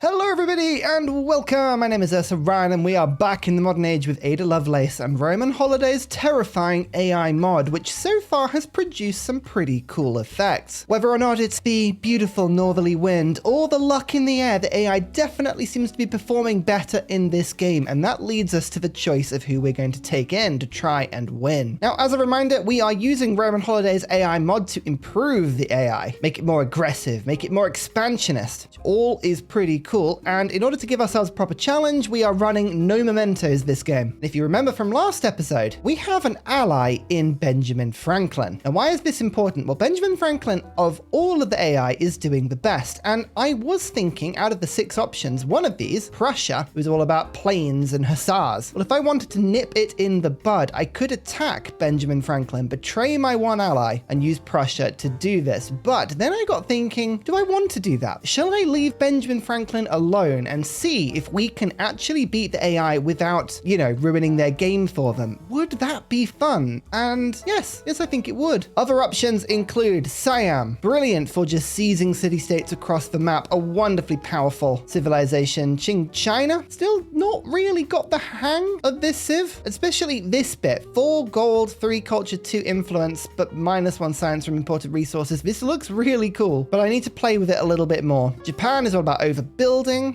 Hello everybody and welcome! My name is Ryan and we are back in the modern age with Ada Lovelace and Roman Holiday's terrifying AI mod, which so far has produced some pretty cool effects. Whether or not it's the beautiful northerly wind or the luck in the air, the AI definitely seems to be performing better in this game, and that leads us to the choice of who we're going to take in to try and win. Now, as a reminder, we are using Roman Holiday's AI mod to improve the AI, make it more aggressive, make it more expansionist. All is pretty cool, and in order to give ourselves a proper challenge, we are running no mementos this game. If you remember from last episode, we have an ally in Benjamin Franklin. And why is this important? Well, Benjamin Franklin, of all of the AI, is doing the best, and I was thinking out of the 6 options, one of these, Prussia, was all about planes and hussars. Well, if I wanted to nip it in the bud, I could attack Benjamin Franklin, betray my one ally, and use Prussia to do this. But then I got thinking, do I want to do that? Shall I leave Benjamin Franklin alone and see if we can actually beat the AI without, ruining their game for them? Would that be fun? And yes, I think it would. Other options include Siam, brilliant for just seizing city-states across the map, a wonderfully powerful civilization. Qing China, still not really got the hang of this civ, especially this bit. 4 gold, 3 culture, 2 influence, but -1 science from imported resources. This looks really cool, but I need to play with it a little bit more. Japan is all about overbuilding,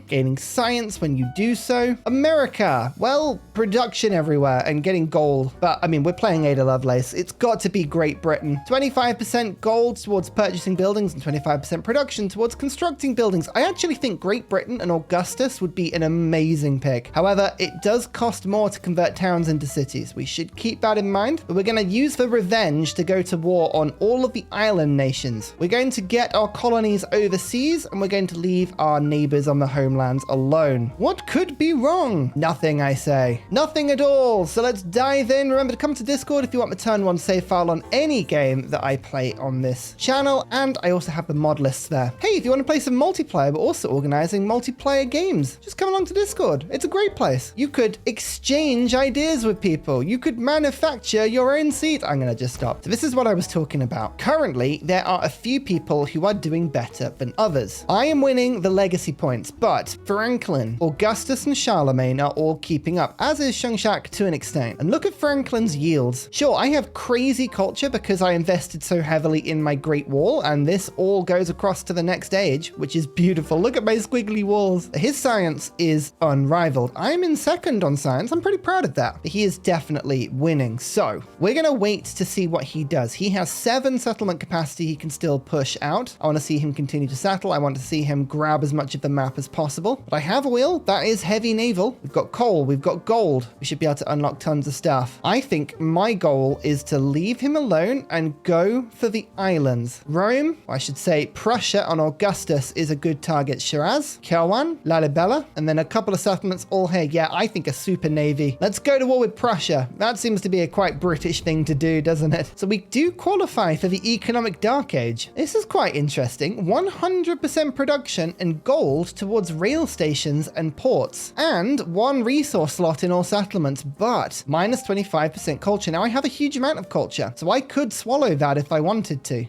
gaining science when you do so. America, well, production everywhere and getting gold. But I mean, we're playing Ada Lovelace. It's got to be Great Britain. 25% gold towards purchasing buildings and 25% production towards constructing buildings. I actually think Great Britain and Augustus would be an amazing pick. However, it does cost more to convert towns into cities. We should keep that in mind, but we're going to use the revenge to go to war on all of the island nations. We're going to get our colonies overseas and we're going to leave our neighbors on the homelands alone. What could be wrong? Nothing, I say. Nothing at all. So let's dive in. Remember to come to Discord if you want the turn 1 save file on any game that I play on this channel, and I also have the mod lists there. Hey, if you want to play some multiplayer, but also organizing multiplayer games, just come along to Discord. It's a great place. You could exchange ideas with people. You could manufacture your own seat. I'm going to just stop. So this is what I was talking about. Currently, there are a few people who are doing better than others. I am winning the legacy points, but Franklin, Augustus, and Charlemagne are all keeping up, as is Shangshak to an extent. And look at Franklin's yields. Sure, I have crazy culture because I invested so heavily in my Great Wall, and this all goes across to the next age, which is beautiful. Look at my squiggly walls. His science is unrivaled. I'm in second on science. I'm pretty proud of that. But he is definitely winning. So we're going to wait to see what he does. He has 7 settlement capacity he can still push out. I want to see him continue to settle. I want to see him grab as much of the map as possible. But I have a wheel. That is heavy naval. We've got coal. We've got gold. We should be able to unlock tons of stuff. I think my goal is to leave him alone and go for the islands. Rome, I should say Prussia on Augustus is a good target. Shiraz, Kirwan, Lalibela, and then a couple of settlements all here. Yeah, I think a super navy. Let's go to war with Prussia. That seems to be a quite British thing to do, doesn't it? So we do qualify for the economic dark age. This is quite interesting. 100% production and gold towards rail stations and ports, and 1 resource slot in all settlements, but -25% culture. Now I have a huge amount of culture, so I could swallow that if I wanted to.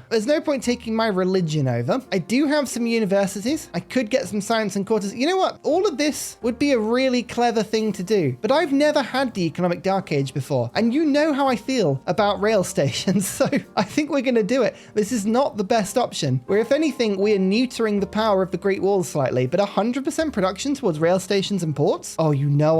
There's no point taking my religion over. I do have some universities. I could get some science and quarters. You know what? All of this would be a really clever thing to do, but I've never had the economic dark age before, and you know how I feel about rail stations, so I think we're going to do it. This is not the best option, where if anything, we are neutering the power of the Great Wall slightly, but 100% production towards rail stations and ports? Oh,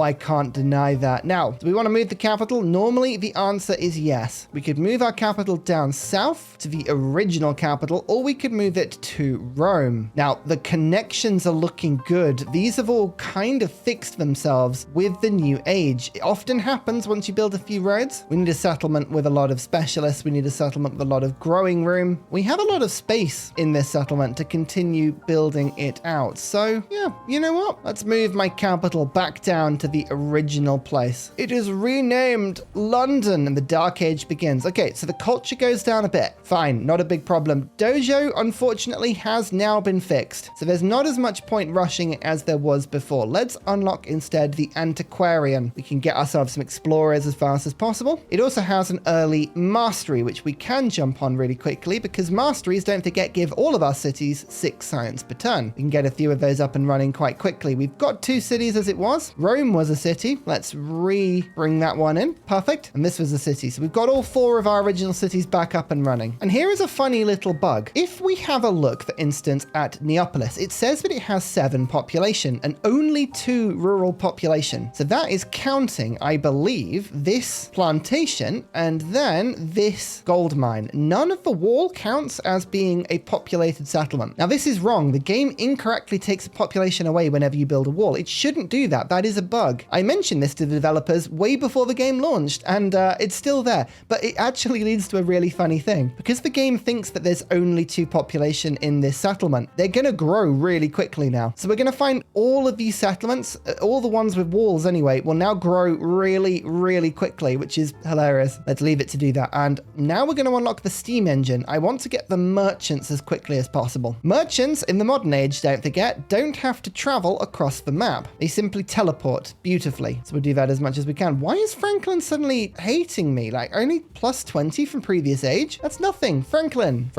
I can't deny that. Now, do we want to move the capital? Normally, the answer is yes. We could move our capital down south to the original capital, or we could move it to Rome. Now, the connections are looking good. These have all kind of fixed themselves with the new age. It often happens once you build a few roads. We need a settlement with a lot of specialists. We need a settlement with a lot of growing room. We have a lot of space in this settlement to continue building it out. So yeah, you know what? Let's move my capital back down to the original place. It is renamed London and the Dark Age begins. Okay, so the culture goes down a bit. Fine, not a big problem. Dojo, unfortunately, has now been fixed. So there's not as much point rushing it as there was before. Let's unlock instead the Antiquarian. We can get ourselves some explorers as fast as possible. It also has an early mastery, which we can jump on really quickly because masteries, don't forget, give all of our cities 6 science per turn. You can get a few of those up and running quite quickly. We've got 2 cities as it was. Rome was a city. Let's bring that one in. Perfect. And this was a city. So we've got all 4 of our original cities back up and running. And here is a funny little bug. If we have a look, for instance, at Neapolis, it says that it has 7 population and only 2 rural population. So that is counting, I believe, this plantation and then this gold mine. None of the wall counts as being a populated settlement. Now, this is wrong. The game incorrectly takes a population away whenever you build a wall. It shouldn't do that. That is a bug. I mentioned this to the developers way before the game launched, and it's still there. But it actually leads to a really funny thing. Because the game thinks that there's only 2 population in this settlement, they're going to grow really quickly now. So we're going to find all of these settlements, all the ones with walls anyway, will now grow really, really quickly, which is hilarious. Let's leave it to do that. And now we're going to unlock the steam engine. I want to get the merchants as quickly as possible. Merchants in the modern age, don't forget, don't have to travel across the map. They simply teleport beautifully. So we'll do that as much as we can. Why is Franklin suddenly hating me? Like only plus 20 from previous age? That's nothing. Franklin,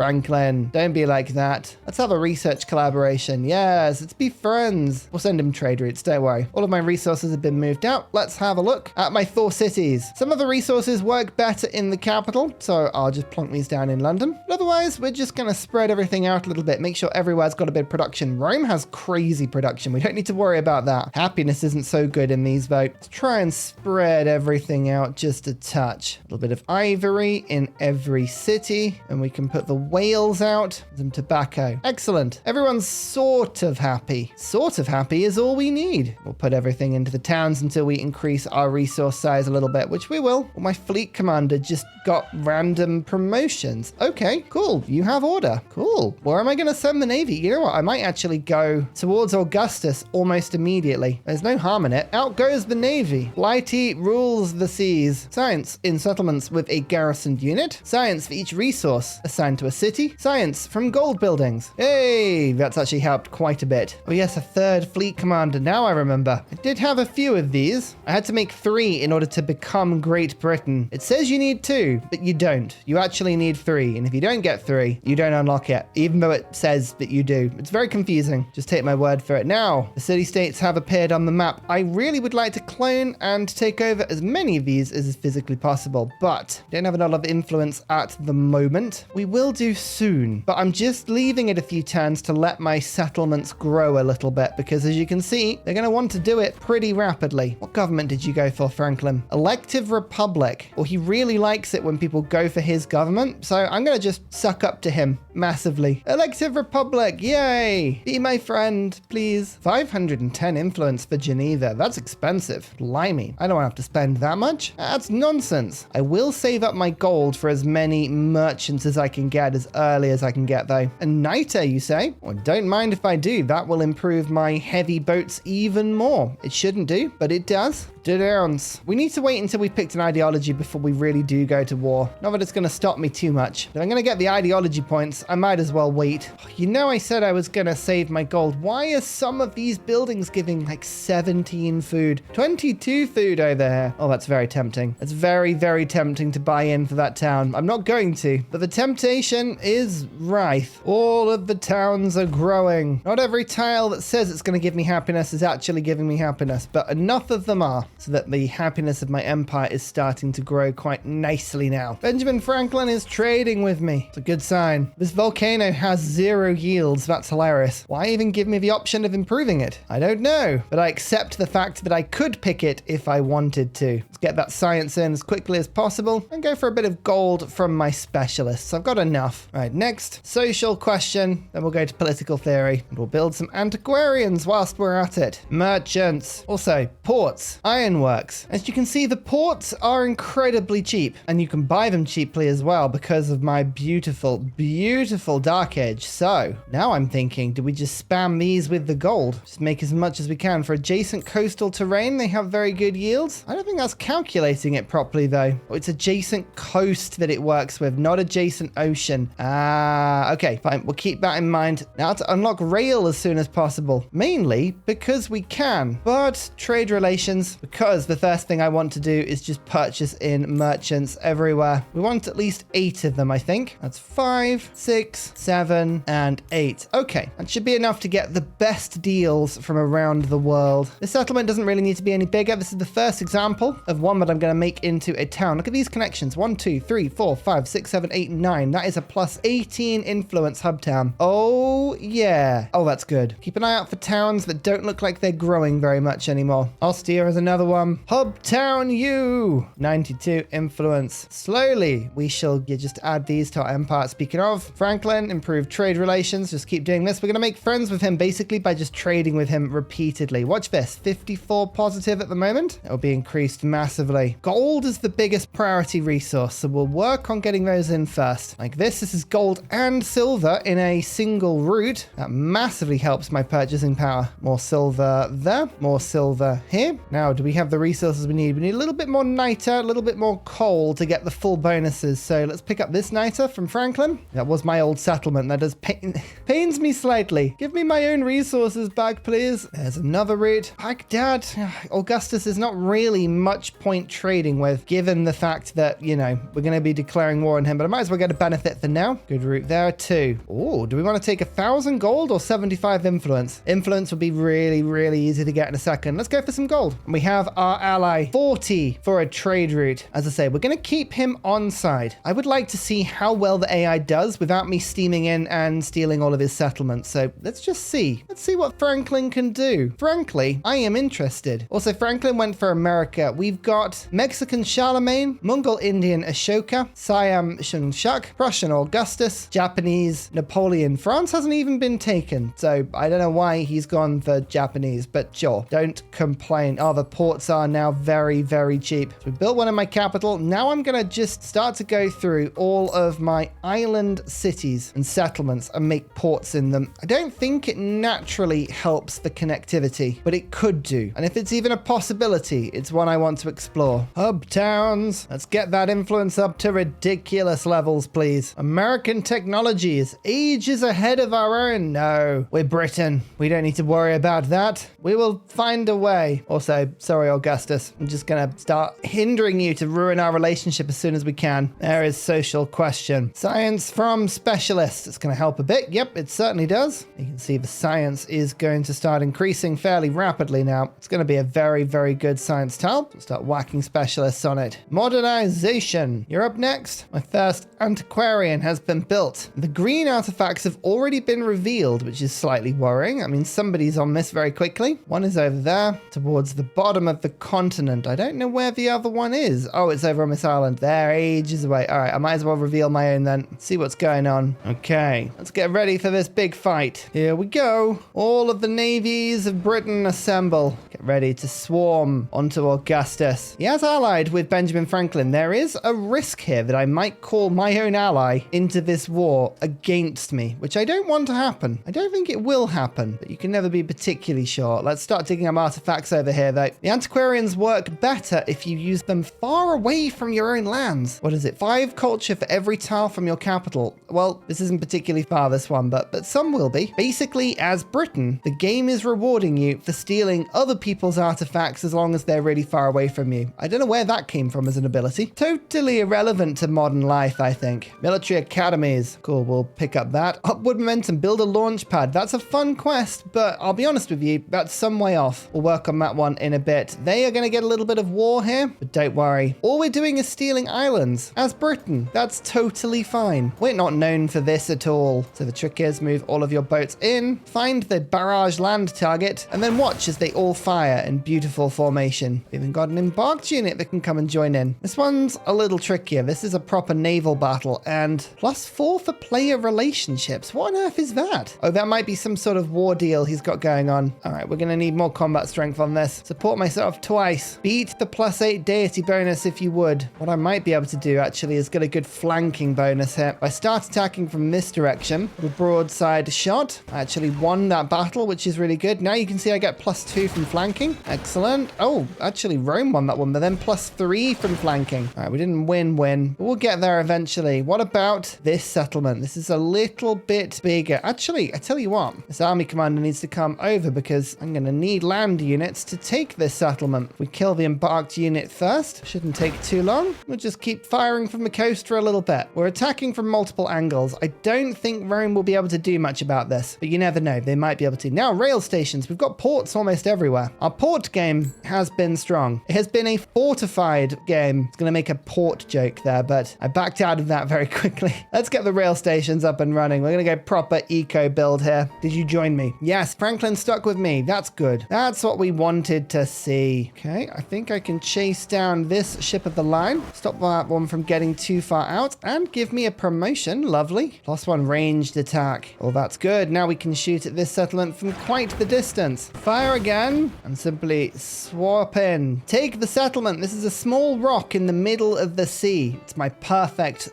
don't be like that. Let's have a research collaboration. Yes, let's be friends. We'll send him trade routes, don't worry. All of my resources have been moved out. Let's have a look at my 4 cities. Some of the resources work better in the capital, so I'll just plonk these down in London. But otherwise, we're just going to spread everything out a little bit, make sure everywhere's got a bit of production. Rome has crazy production. We don't need to worry about that. Happiness isn't so good in these, though. Let's try and spread everything out just a touch. A little bit of ivory in every city, and we can put the whales out, some tobacco. Excellent. Everyone's sort of happy. Sort of happy is all we need. We'll put everything into the towns until we increase our resource size a little bit, which we will. Well, my fleet commander just got random promotions. Okay, cool. You have order. Cool. Where am I going to send the navy? You know what? I might actually go towards Augustus almost immediately. There's no harm in it. Out goes the navy. Blighty rules the seas. Science in settlements with a garrisoned unit. Science for each resource assigned to a city. Science from gold buildings. Hey, that's actually helped quite a bit. Oh yes, a 3rd fleet commander. Now I remember. I did have a few of these. I had to make 3 in order to become Great Britain. It says you need 2, but you don't. You actually need 3. And if you don't get 3, you don't unlock it, even though it says that you do. It's very confusing. Just take my word for it. Now, the city-states have appeared on the map. I really would like to clone and take over as many of these as is physically possible, but don't have a lot of influence at the moment. We will do soon, but I'm just leaving it a few turns to let my settlements grow a little bit, because as you can see, they're going to want to do it pretty rapidly. What government did you go for, Franklin? Elective Republic. Well, he really likes it when people go for his government, so I'm going to just suck up to him massively. Elective Republic, yay! Be my friend, please. 510 influence for Geneva. That's expensive. Blimey. I don't want to have to spend that much. That's nonsense. I will save up my gold for as many merchants as I can get as early as I can get, though. A niter, you say? Well, don't mind if I do. That will improve my heavy boats even more. It shouldn't do, but it does. We need to wait until we've picked an ideology before we really do go to war. Not that it's going to stop me too much. If I'm going to get the ideology points, I might as well wait. You know, I said I was going to save my gold. Why are some of these buildings giving like 17 food? 22 food over there. Oh, that's very tempting. It's very, very tempting to buy in for that town. I'm not going to, but the temptation is rife. All of the towns are growing. Not every tile that says it's going to give me happiness is actually giving me happiness, but enough of them are, so that the happiness of my empire is starting to grow quite nicely now. Benjamin Franklin is trading with me. It's a good sign. This volcano has 0 yields. That's hilarious. Why even give me the option of improving it? I don't know, but I accept the fact that I could pick it if I wanted to. Let's get that science in as quickly as possible and go for a bit of gold from my specialists. I've got enough. All right, next, social question. Then we'll go to political theory, and we'll build some antiquarians whilst we're at it. Merchants. Also, ports. Ironworks. As you can see, the ports are incredibly cheap, and you can buy them cheaply as well because of my beautiful, beautiful dark edge. So now I'm thinking, do we just spam these with the gold? Just make as much as we can. For adjacent coastal terrain, they have very good yields. I don't think that's calculating it properly though. Oh, it's adjacent coast that it works with, not adjacent ocean. Okay, fine. We'll keep that in mind. Now to unlock rail as soon as possible, mainly because we can, but trade relations, because because the first thing I want to do is just purchase in merchants everywhere. We want at least 8 of them, I think. That's 5, 6, 7, and 8. Okay, that should be enough to get the best deals from around the world. This settlement doesn't really need to be any bigger. This is the first example of one that I'm going to make into a town. Look at these connections. 1, 2, 3, 4, 5, 6, 7, 8, 9. That is a plus 18 influence hub town. Oh, yeah. Oh, that's good. Keep an eye out for towns that don't look like they're growing very much anymore. Ostia is another one. Hub town U. 92 influence. Slowly, we shall just add these to our empire. Speaking of, Franklin, improved trade relations. Just keep doing this. We're going to make friends with him basically by just trading with him repeatedly. Watch this. 54 positive at the moment. It will be increased massively. Gold is the biggest priority resource, so we'll work on getting those in first. Like this. This is gold and silver in a single route. That massively helps my purchasing power. More silver there. More silver here. Now, do we have the resources we need? We need a little bit more niter, a little bit more coal to get the full bonuses. So let's pick up this niter from Franklin. That was my old settlement. That does pains me slightly. Give me my own resources back, please. There's another route. Baghdad. Augustus is not really much point trading with, given the fact that, you know, we're going to be declaring war on him, but I might as well get a benefit for now. Good route there too. Oh, do we want to take 1,000 gold or 75 influence? Influence would be really, really easy to get in a second. Let's go for some gold. And we have our ally 40 for a trade route. As I say, we're going to keep him on side. I would like to see how well the AI does without me steaming in and stealing all of his settlements. So let's just see. Let's see what Franklin can do. Frankly, I am interested. Also, Franklin went for America. We've got Mexican Charlemagne, Mongol Indian Ashoka, Siam Shunshak, Russian Augustus, Japanese Napoleon. France hasn't even been taken, so I don't know why he's gone for Japanese, but sure, don't complain. Oh, the ports are now very, very cheap. So we built one in my capital. Now I'm going to just start to go through all of my island cities and settlements and make ports in them. I don't think it naturally helps the connectivity, but it could do. And if it's even a possibility, it's one I want to explore. Hub towns. Let's get that influence up to ridiculous levels, please. American technology is ages ahead of our own. No, we're Britain. We don't need to worry about that. We will find a way. Also, sorry, Augustus. I'm just going to start hindering you to ruin our relationship as soon as we can. There is social question. Science from specialists. It's going to help a bit. Yep, it certainly does. You can see the science is going to start increasing fairly rapidly now. It's going to be a very, very good science tile. We'll start whacking specialists on it. Modernization. You're up next. My first antiquarian has been built. The green artifacts have already been revealed, which is slightly worrying. I mean, somebody's on this very quickly. One is over there towards the bottom of the continent. I don't know where the other one is. Oh, it's over on this island. They're ages away. All right, I might as well reveal my own then. See what's going on. Okay, let's get ready for this big fight. Here we go. All of the navies of Britain assemble. Get ready to swarm onto Augustus. He has allied with Benjamin Franklin. There is a risk here that I might call my own ally into this war against me, which I don't want to happen. I don't think it will happen, but you can never be particularly sure. Let's start digging up artifacts over here, though. The antiquarians work better if you use them far away from your own lands. What is it? 5 culture for every tile from your capital. Well, this isn't particularly far, this one, but some will be. Basically, as Britain, the game is rewarding you for stealing other people's artifacts as long as they're really far away from you. I don't know where that came from as an ability. Totally irrelevant to modern life, I think. Military academies. Cool, we'll pick up that. Upward momentum, build a launch pad. That's a fun quest, but I'll be honest with you, that's some way off. We'll work on that one in a bit. They are going to get a little bit of war here, but don't worry. All we're doing is stealing islands. As Britain, that's totally fine. We're not known for this at all. So the trick is move all of your boats in, find the barrage land target, and then watch as they all fire in beautiful formation. We've even got an embarked unit that can come and join in. This one's a little trickier. This is a proper naval battle, and +4 for player relationships. What on earth is that? Oh, that might be some sort of war deal he's got going on. All right, we're going to need more combat strength on this. Support myself twice. Beat the +8 deity bonus if you would. What I might be able to do actually is get a good flanking bonus here. If I start attacking from this direction, the broadside shot. I actually won that battle, which is really good. Now you can see I get +2 from flanking. Excellent. Oh, actually Rome won that one, but then +3 from flanking. All right, we didn't win, but we'll get there eventually. What about this settlement? This is a little bit bigger. Actually, I tell you what, this army commander needs to come over because I'm going to need land units to take this settlement. If we kill the embarked unit first, shouldn't take too long. We'll just keep firing from the coast for a little bit. We're attacking from multiple angles. I don't think Rome will be able to do much about this, but you never know. They might be able to. Now, rail stations. We've got ports almost everywhere. Our port game has been strong. It has been a fortified game. I was going to make a port joke there, but I backed out of that very quickly. Let's get the rail stations up and running. We're going to go proper eco build here. Did you join me? Yes, Franklin stuck with me. That's good. That's what we wanted to see. Okay, I think I can chase down this ship of the line. Stop that one from getting too far out and give me a promotion. Lovely. +1 ranged attack. Oh, that's good. Now we can shoot at this settlement from quite the distance. Fire again and simply swap in. Take the settlement. This is a small rock in the middle of the sea. It's my perfect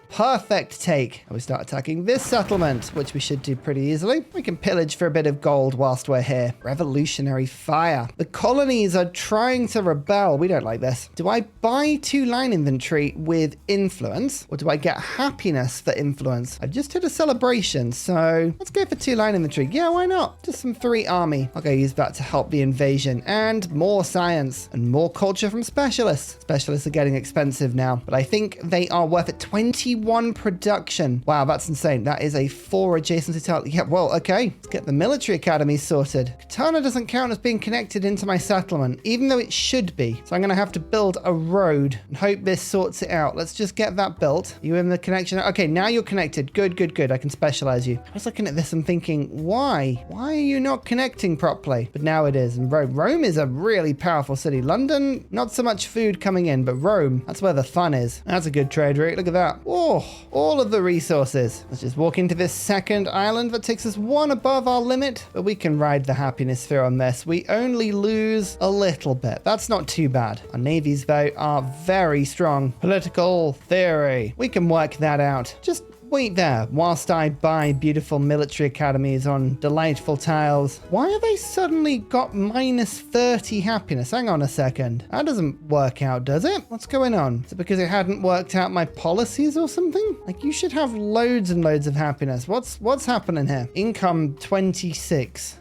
take. And we start attacking this settlement, which we should do pretty easily. We can pillage for a bit of gold whilst we're here. Revolutionary fire. The colonies are trying to rebel. We don't like this. Do I buy 2 line inventory with influence, or do I get happiness for influence? I just hit a celebration, so let's go for 2 line inventory. Yeah, why not? Just some 3 army. I'll go use that to help the invasion, and more science and more culture from specialists. Specialists are getting expensive now, but I think they are worth it. 21 production. Wow, that's insane. That is a 4 adjacency tile. Yeah, well, okay. Let's get the military academy sorted. Katana doesn't count as being connected into my settlement, even though it should be. So I'm going to have to build a road and hope this sorts it out. Let's just get that built. You in the connection? Okay, now you're connected. Good, good, good. I can specialize you. I was looking at this and thinking, why? Why are you not connecting properly? But now it is. And Rome is a really powerful city. London, not so much food coming in, but Rome, that's where the fun is. That's a good trade route. Look at that. Oh, all of the resources. Let's just walk into this second island that takes us 1 above our limit, but we can ride the happiness sphere on this. We only lose a little bit. That's not too bad. Our navies, though, are very strong. Political theory. We can work that out. Just wait there whilst I buy beautiful military academies on delightful tiles. Why have they suddenly got -30 happiness? Hang on a second. That doesn't work out, does it? What's going on? Is it because it hadn't worked out my policies or something? Like, you should have loads and loads of happiness. What's happening here? Income 26.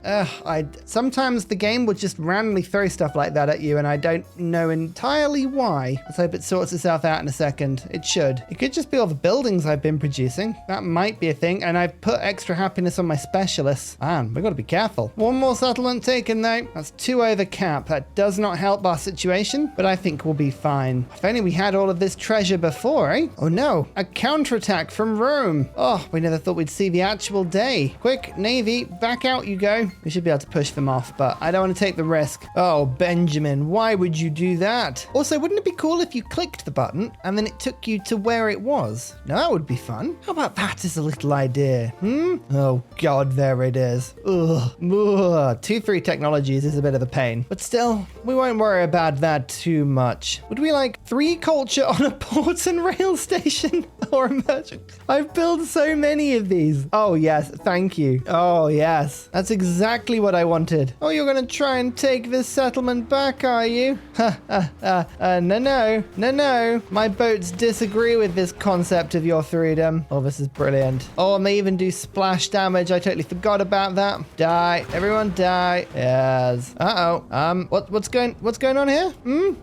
Sometimes the game would just randomly throw stuff like that at you, and I don't know entirely why. Let's hope it sorts itself out in a second. It should. It could just be all the buildings I've been producing. That might be a thing. And I've put extra happiness on my specialists. Man, we've got to be careful. 1 more settlement taken though. That's 2 over cap. That does not help our situation, but I think we'll be fine. If only we had all of this treasure before, eh? Oh no, a counterattack from Rome. Oh, we never thought we'd see the actual day. Quick, Navy, back out you go. We should be able to push them off, but I don't want to take the risk. Oh, Benjamin, why would you do that? Also, wouldn't it be cool if you clicked the button and then it took you to where it was? No, that would be fun. How about that as a little idea? Oh God, there it is. Ugh. 2-3 technologies is a bit of a pain, but still, we won't worry about that too much. Would we like 3 culture on a port and rail station or a merchant? I've built so many of these. Oh yes, thank you. Oh yes, that's exactly what I wanted. Oh, you're gonna try and take this settlement back, are you? No. My boats disagree with this concept of your freedom. Oh, this is brilliant. Oh, and they even do splash damage. I totally forgot about that. Die. Everyone die. Yes. Uh-oh. What's going on here?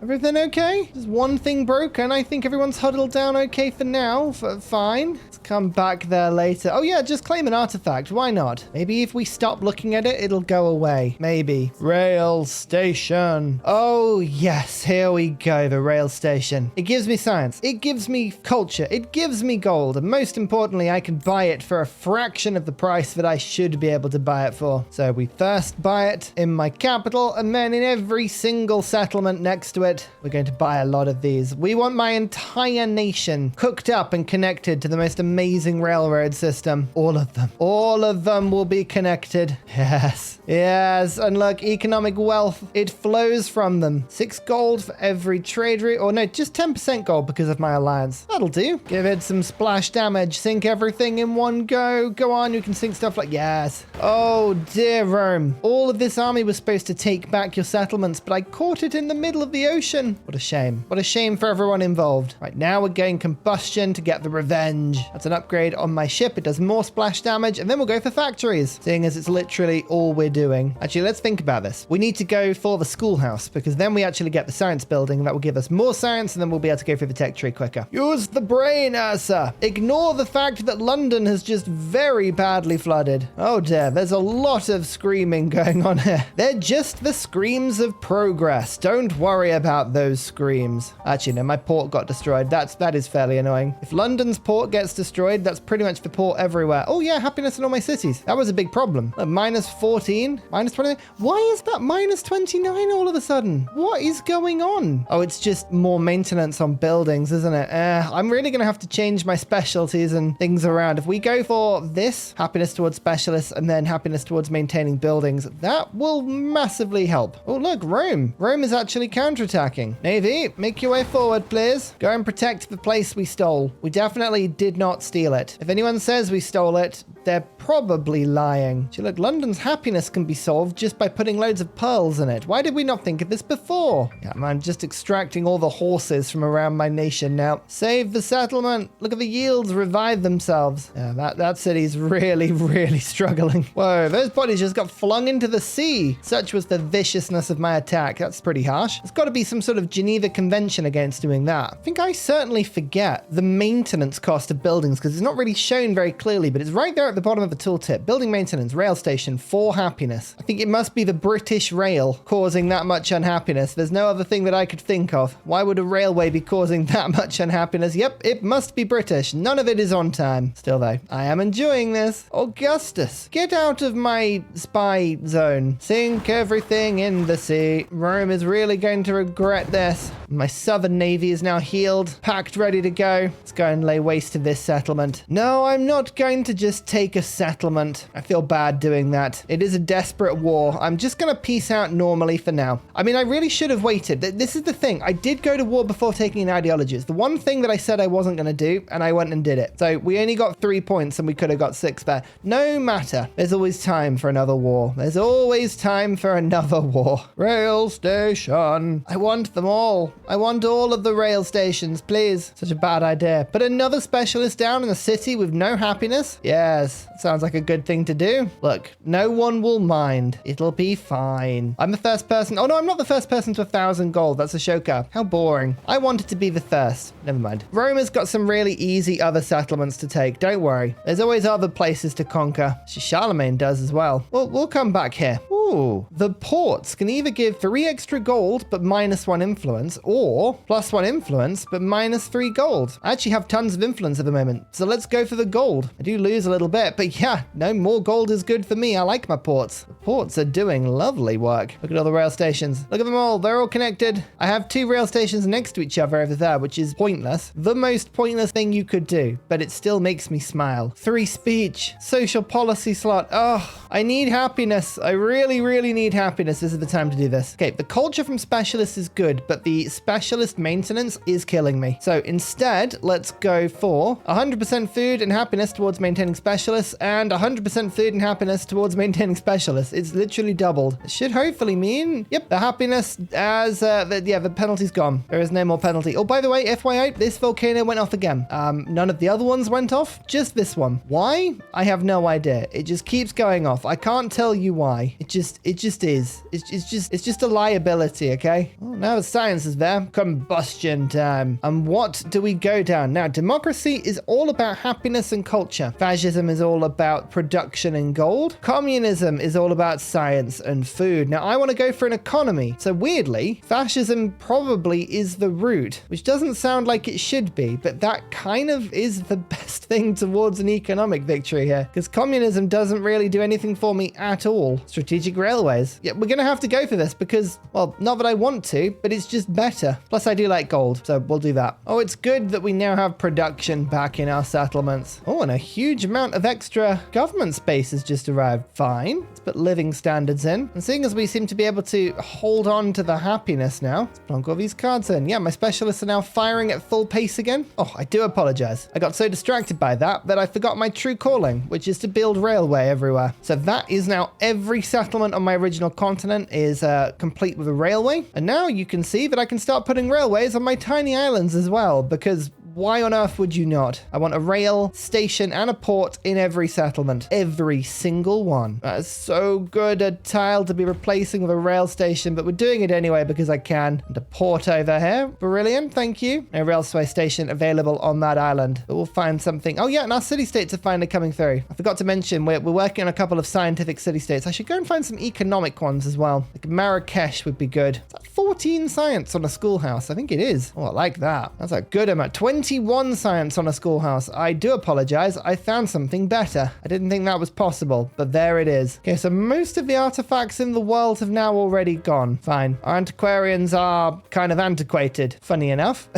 Everything okay? Just one thing broken. I think everyone's huddled down okay for now. Fine. Let's come back there later. Oh yeah, just claim an artifact. Why not? Maybe if we stop looking at it, it'll go away. Maybe. Rail station. Oh yes, here we go. The rail station. It gives me science. It gives me culture. It gives me gold. And most importantly, I can buy it for a fraction of the price that I should be able to buy it for. So we first buy it in my capital, and then in every single settlement next to it, we're going to buy a lot of these. We want my entire nation cooked up and connected to the most amazing railroad system. All of them. All of them will be connected. Yes. Yes. And look, economic wealth, it flows from them. 6 gold for every trade route. Or no, just 10% gold because of my alliance. That'll do. Give it some splash damage damage. Sink everything in one go. Go on, you can sink stuff like... Yes. Oh, dear Rome. All of this army was supposed to take back your settlements, but I caught it in the middle of the ocean. What a shame. What a shame for everyone involved. Right, now we're going combustion to get the revenge. That's an upgrade on my ship. It does more splash damage, and then we'll go for factories, seeing as it's literally all we're doing. Actually, let's think about this. We need to go for the schoolhouse, because then we actually get the science building, and that will give us more science, and then we'll be able to go through the tech tree quicker. Use the brain, Ursa. Ignore the fact that London has just very badly flooded. Oh dear, there's a lot of screaming going on here. They're just the screams of progress. Don't worry about those screams. Actually, no, my port got destroyed. That is fairly annoying. If London's port gets destroyed, that's pretty much the port everywhere. Oh yeah, happiness in all my cities. That was a big problem. Minus 14, minus 29. Why is that minus 29 all of a sudden? What is going on? Oh, it's just more maintenance on buildings, isn't it? I'm really going to have to change my specialties and things around. If we go for this, happiness towards specialists, and then happiness towards maintaining buildings, that will massively help. Oh, look, Rome. Rome is actually counterattacking. Navy, make your way forward, please. Go and protect the place we stole. We definitely did not steal it. If anyone says we stole it, they're probably lying. See, look, London's happiness can be solved just by putting loads of pearls in it. Why did we not think of this before? Yeah, man, just extracting all the horses from around my nation now. Save the settlement. Look at the yields revive themselves. Yeah, that city's really, really struggling. Whoa, those bodies just got flung into the sea. Such was the viciousness of my attack. That's pretty harsh. There's got to be some sort of Geneva Convention against doing that. I think I certainly forget the maintenance cost of buildings because it's not really shown very clearly, but it's right there at the bottom of the tooltip. Building maintenance, rail station, 4 happiness. I think it must be the British rail causing that much unhappiness. There's no other thing that I could think of. Why would a railway be causing that much unhappiness? Yep, it must be British. None of it is on time. Still though, I am enjoying this. Augustus, get out of my spy zone. Sink everything in the sea. Rome is really going to regret this. My southern navy is now healed, packed, ready to go. Let's go and lay waste to this settlement. No, I'm not going to just take a settlement. I feel bad doing that. It is a desperate war. I'm just going to peace out normally for now. I mean, I really should have waited. This is the thing. I did go to war before taking an ideology. It's the one thing that I said I wasn't going to do, and I went and did it. So we only got 3 points and we could have got 6 there. No matter. There's always time for another war. There's always time for another war. Rail station. I want them all. I want all of the rail stations, please. Such a bad idea. But another specialist down in the city with no happiness? Yes, sounds like a good thing to do. Look, no one will mind. It'll be fine. I'm the first person. Oh no, I'm not the first person to 1,000 gold. That's a Ashoka. How boring. I wanted to be the first. Never mind. Rome has got some really easy other settlements to take. Don't worry. There's always other places to conquer. Charlemagne does as well. We'll come back here. Ooh, the ports can either give 3 extra gold but minus 1 influence, or plus 1 influence but minus 3 gold. I actually have tons of influence at the moment, so let's go for the gold. I do lose a little bit, but yeah, no more gold is good for me. I like my ports. The ports are doing lovely work. Look at all the rail stations. Look at them all. They're all connected. I have 2 rail stations next to each other over there, which is pointless. The most pointless thing you could do, but it still makes me smile. 3 speech, social policy slot. Oh, I need happiness. I really need happiness. This is the time to do this. Okay, the culture from specialists is good, but the specialist maintenance is killing me. So instead, let's go for 100% food and happiness towards maintaining specialists and 100% food and happiness towards maintaining specialists. It's literally doubled. It should hopefully mean, yep, the happiness as, the penalty's gone. There is no more penalty. Oh, by the way, FYI, this volcano went off again. None of the other ones went off, just this one. Why? I have no idea. It just keeps going off. I can't tell you why. It just is. It's just a liability, okay? Oh, now the science is there. Combustion time. And what do we go down? Now, democracy is all about happiness and culture. Fascism is all about production and gold. Communism is all about science and food. Now, I want to go for an economy. So weirdly, fascism probably is the route, which doesn't sound like it should be, but that kind of is the best thing towards an economic victory here, because communism doesn't really do anything for me at all. Strategic railways. Yeah, we're going to have to go for this because, well, not that I want to, but it's just better. Plus, I do like gold, so we'll do that. Oh, it's good that we now have production back in our settlements. Oh, and a huge amount of extra government space has just arrived. Fine. Let's put living standards in. And seeing as we seem to be able to hold on to the happiness now, let's plonk all these cards in. Yeah, my specialists are now firing at full pace again. Oh, I do apologize. I got so so distracted by that I forgot my true calling, which is to build railway everywhere. So that is now every settlement on my original continent is complete with a railway. And now you can see that I can start putting railways on my tiny islands as well, because why on earth would you not? I want a rail station and a port in every settlement. Every single one. That is so good, a tile to be replacing with a rail station, but we're doing it anyway because I can. And a port over here. Brilliant, thank you. A railway station available on that island. But we'll find something. Oh yeah, and our city-states are finally coming through. I forgot to mention, we're working on a couple of scientific city-states. I should go and find some economic ones as well. Like Marrakesh would be good. Is that 14 science on a schoolhouse? I think it is. Oh, I like that. That's a good amount. 21 science on a schoolhouse. I do apologize. I found something better. I didn't think that was possible, but there it is. Okay, so most of the artifacts in the world have now already gone. Fine. Our antiquarians are kind of antiquated, funny enough.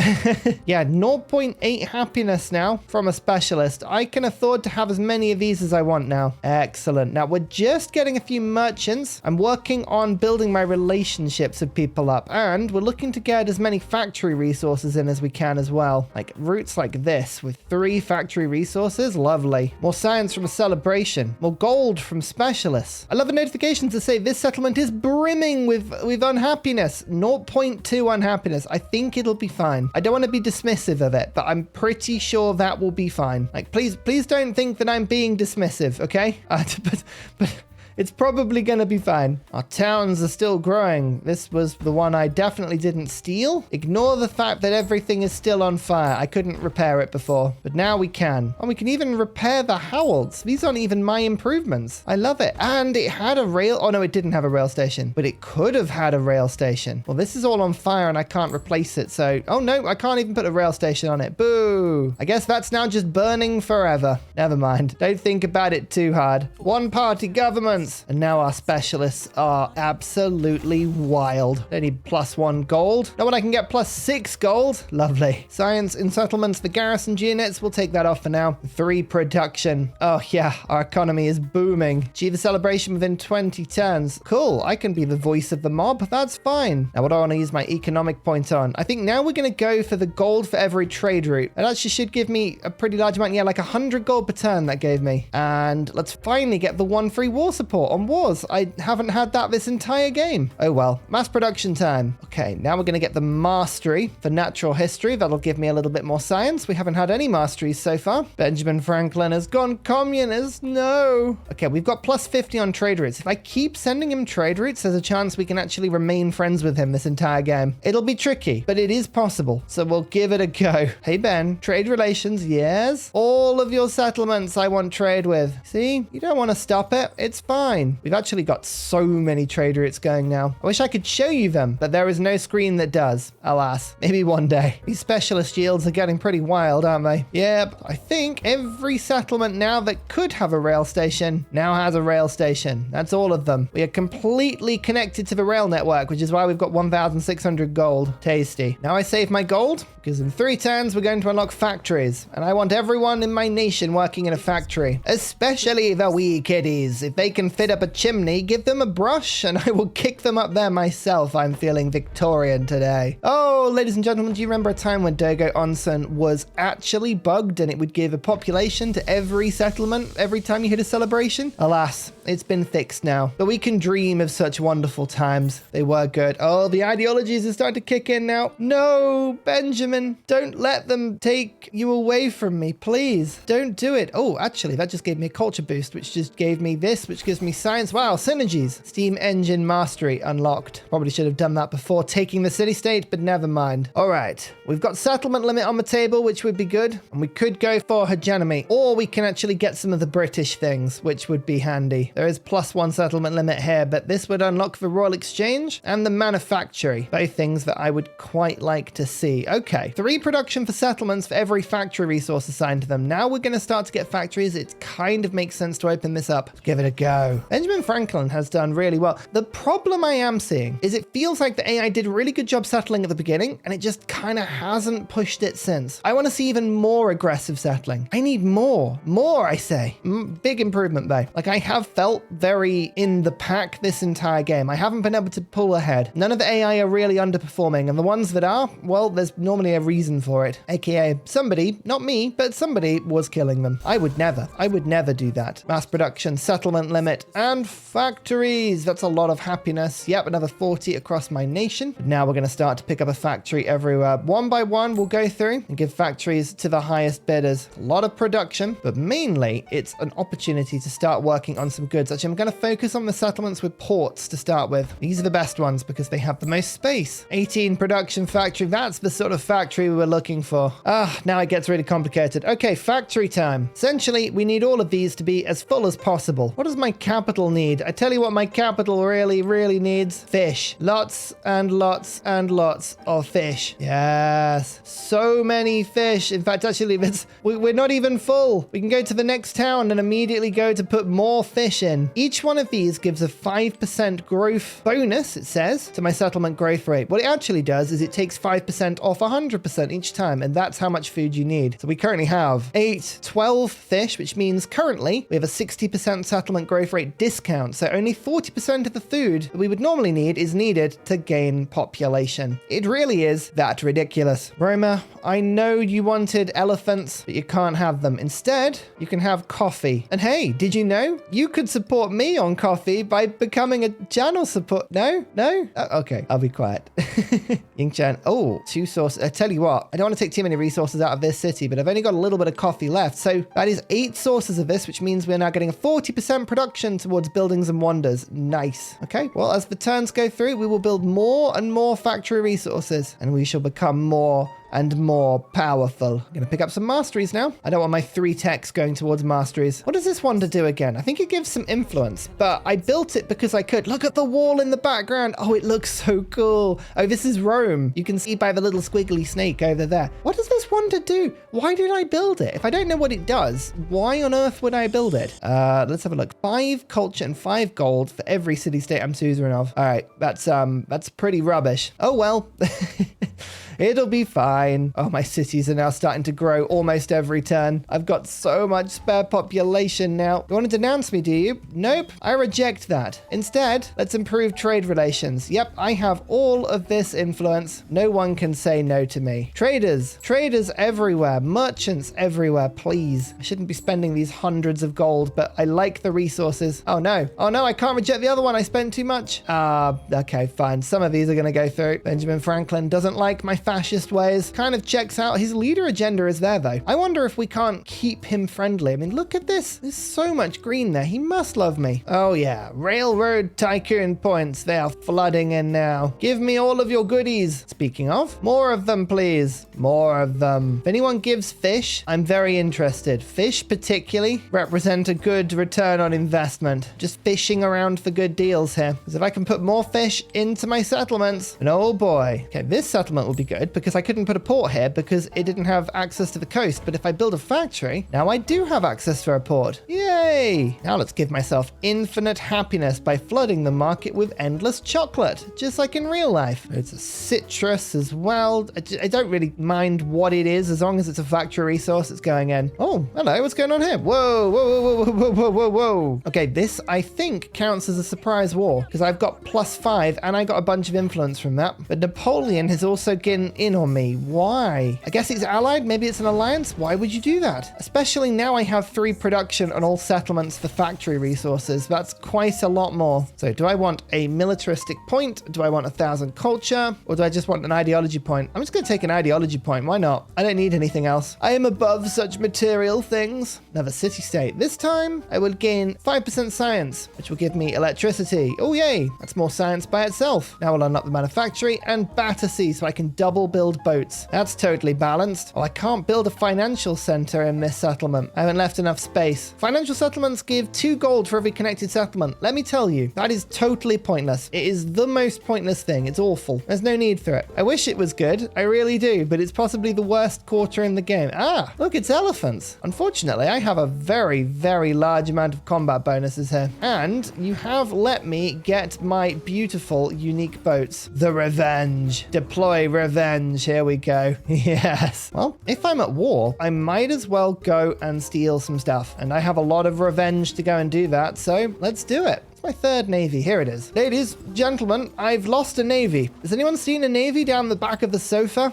Yeah, 0.8 happiness now from a specialist. I can afford to have as many of these as I want now. Excellent. Now, we're just getting a few merchants. I'm working on building my relationships with people up, and we're looking to get as many factory resources in as we can as well. Like routes like this with 3 factory resources. Lovely. More science from a celebration. More gold from specialists. I love a notification to say this settlement is brimming with unhappiness. 0.2 unhappiness. I think it'll be fine. I don't want to be dismissive of it, but I'm pretty sure that will be fine. Like, please don't think that I'm being dismissive, okay? But it's probably going to be fine. Our towns are still growing. This was the one I definitely didn't steal. Ignore the fact that everything is still on fire. I couldn't repair it before, but now we can. And we can even repair the Howells. These aren't even my improvements. I love it. And it had a rail. Oh no, it didn't have a rail station, but it could have had a rail station. Well, this is all on fire and I can't replace it. So, oh no, I can't even put a rail station on it. Boo. I guess that's now just burning forever. Never mind. Don't think about it too hard. One party governments. And now our specialists are absolutely wild. They need +1 gold. Now when I can get +6 gold. Lovely. Science in settlements. The garrison units. We'll take that off for now. 3 production. Oh yeah, our economy is booming. Achieve a celebration within 20 turns. Cool. I can be the voice of the mob. That's fine. Now what do I want to use my economic point on? I think now we're going to go for the gold for every trade route. It actually should give me a pretty large amount. Yeah, like 100 gold per turn that gave me. And let's finally get the 1 free war support on wars. I haven't had that this entire game. Oh well. Mass production time. Okay, now we're going to get the mastery for natural history. That'll give me a little bit more science. We haven't had any masteries so far. Benjamin Franklin has gone communist. No. Okay, we've got +50 on trade routes. If I keep sending him trade routes, there's a chance we can actually remain friends with him this entire game. It'll be tricky, but it is possible. So we'll give it a go. Hey Ben, trade relations, yes. All of your settlements I want trade with. See, you don't want to stop it. It's fine. We've actually got so many trade routes going now. I wish I could show you them, but there is no screen that does. Alas, maybe one day. These specialist yields are getting pretty wild, aren't they? Yep, I think every settlement now that could have a rail station now has a rail station. That's all of them. We are completely connected to the rail network, which is why we've got 1,600 gold. Tasty. Now I save my gold because in 3 turns we're going to unlock factories, and I want everyone in my nation working in a factory, especially the wee kiddies. If they can fit up a chimney, give them a brush and I will kick them up there myself. I'm feeling Victorian today. Oh, ladies and gentlemen, do you remember a time when Dogo Onsen was actually bugged and it would give a population to every settlement every time you hit a celebration? Alas, it's been fixed now, but we can dream of such wonderful times. They were good. Oh, the ideologies are starting to kick in now. No, Benjamin, don't let them take you away from me, please. Don't do it. Oh, actually, that just gave me a culture boost, which just gave me this, which gives me science. Wow, synergies. Steam engine mastery unlocked. Probably should have done that before taking the city-state, but never mind. All right, we've got settlement limit on the table, which would be good. And we could go for hegemony, or we can actually get some of the British things, which would be handy. There is +1 settlement limit here, but this would unlock the Royal Exchange and the Manufactory. Both things that I would quite like to see. Okay, 3 production for settlements for every factory resource assigned to them. Now we're going to start to get factories. It kind of makes sense to open this up. Let's give it a go. go. Benjamin Franklin has done really well. The problem I am seeing is it feels like the AI did a really good job settling at the beginning, and it just kind of hasn't pushed it since. I want to see even more aggressive settling. I need more, I say. Big improvement though. Like, I have felt very in the pack this entire game. I haven't been able to pull ahead. None of the AI are really underperforming, and the ones that are, well, there's normally a reason for it. AKA somebody, not me, but somebody was killing them. I would never do that. Mass production, settlement limit, and factories. That's a lot of happiness. Yep, another 40 across my nation. But now we're going to start to pick up a factory everywhere. One by one, we'll go through and give factories to the highest bidders. A lot of production, but mainly it's an opportunity to start working on some goods. Actually, I'm going to focus on the settlements with ports to start with. These are the best ones because they have the most space. 18 production factory. That's the sort of factory we were looking for. Now it gets really complicated. Okay, factory time. Essentially, we need all of these to be as full as possible. What does my capital need? I tell you what my capital really needs. Fish. Lots and lots and lots of fish. Yes. So many fish. In fact, actually, we're not even full. We can go to the next town and immediately go to put more fish in. Each one of these gives a 5% growth bonus, it says, to my settlement growth rate. What it actually does is it takes 5% off 100% each time, and that's how much food you need. So we currently have 12 fish, which means currently we have a 60% settlement growth rate discount. So only 40% of the food that we would normally need is needed to gain population. It really is that ridiculous. Roma, I know you wanted elephants, but you can't have them. Instead, you can have coffee. And hey, did you know you could support me on coffee by becoming a channel support? No? Okay, I'll be quiet. Yingchan. Oh, 2 sources. I tell you what, I don't want to take too many resources out of this city, but I've only got a little bit of coffee left. So that is 8 sources of this, which means we're now getting a 40% production towards buildings and wonders. Nice. Okay, well, as the turns go through, we will build more and more factory resources, and we shall become more and more powerful. I'm going to pick up some masteries now. I don't want my 3 techs going towards masteries. What does this wonder do again? I think it gives some influence, but I built it because I could. Look at the wall in the background. Oh, it looks so cool. Oh, this is Rome. You can see by the little squiggly snake over there. What does this wonder do? Why did I build it? If I don't know what it does, why on earth would I build it? Let's have a look. 5 culture and 5 gold for every city-state I'm suzerain of. All right, that's pretty rubbish. Oh, well. It'll be fine. Oh, my cities are now starting to grow almost every turn. I've got so much spare population now. You want to denounce me, do you? Nope, I reject that. Instead, let's improve trade relations. Yep, I have all of this influence. No one can say no to me. Traders everywhere, merchants everywhere, please. I shouldn't be spending these hundreds of gold, but I like the resources. Oh no, I can't reject the other one. I spent too much. Okay, fine. Some of these are going to go through. Benjamin Franklin doesn't like my fascist ways. Kind of checks out. His leader agenda is there though. I wonder if we can't keep him friendly. I mean, look at this. There's so much green there. He must love me. Oh yeah, railroad tycoon points. They are flooding in now. Give me all of your goodies. Speaking of, more of them, please. More of them. If anyone gives fish, I'm very interested. Fish particularly represent a good return on investment. Just fishing around for good deals here. Because if I can put more fish into my settlements, and oh boy. Okay, this settlement will be good because I couldn't put a port here because it didn't have access to the coast. But if I build a factory, now I do have access to a port. Yay! Now let's give myself infinite happiness by flooding the market with endless chocolate, just like in real life. It's a citrus as well. I don't really mind what it is as long as it's a factory resource that's going in. Oh, hello, what's going on here? Whoa. Okay, this I think counts as a surprise war because I've got +5 and I got a bunch of influence from that. But Napoleon has also getting in on me. Why? I guess he's allied. Maybe it's an alliance. Why would you do that? Especially now I have 3 production on all settlements for factory resources. That's quite a lot more. So do I want a militaristic point? Do I want 1,000 culture? Or do I just want an ideology point? I'm just going to take an ideology point. Why not? I don't need anything else. I am above such material things. Another city-state. This time I will gain 5% science, which will give me electricity. Oh, yay. That's more science by itself. Now we'll unlock the manufactory and Battersea so I can double double build boats. That's totally balanced. Oh, I can't build a financial center in this settlement. I haven't left enough space. Financial settlements give 2 gold for every connected settlement. Let me tell you, that is totally pointless. It is the most pointless thing. It's awful. There's no need for it. I wish it was good. I really do, but it's possibly the worst quarter in the game. Ah, look, it's elephants. Unfortunately, I have a very, very large amount of combat bonuses here. And you have let me get my beautiful, unique boats. The Revenge. Deploy Revenge. Here we go. Yes. Well, if I'm at war, I might as well go and steal some stuff. And I have a lot of revenge to go and do that, so let's do it. My 3rd navy. Here it is. Ladies, gentlemen, I've lost a navy. Has anyone seen a navy down the back of the sofa?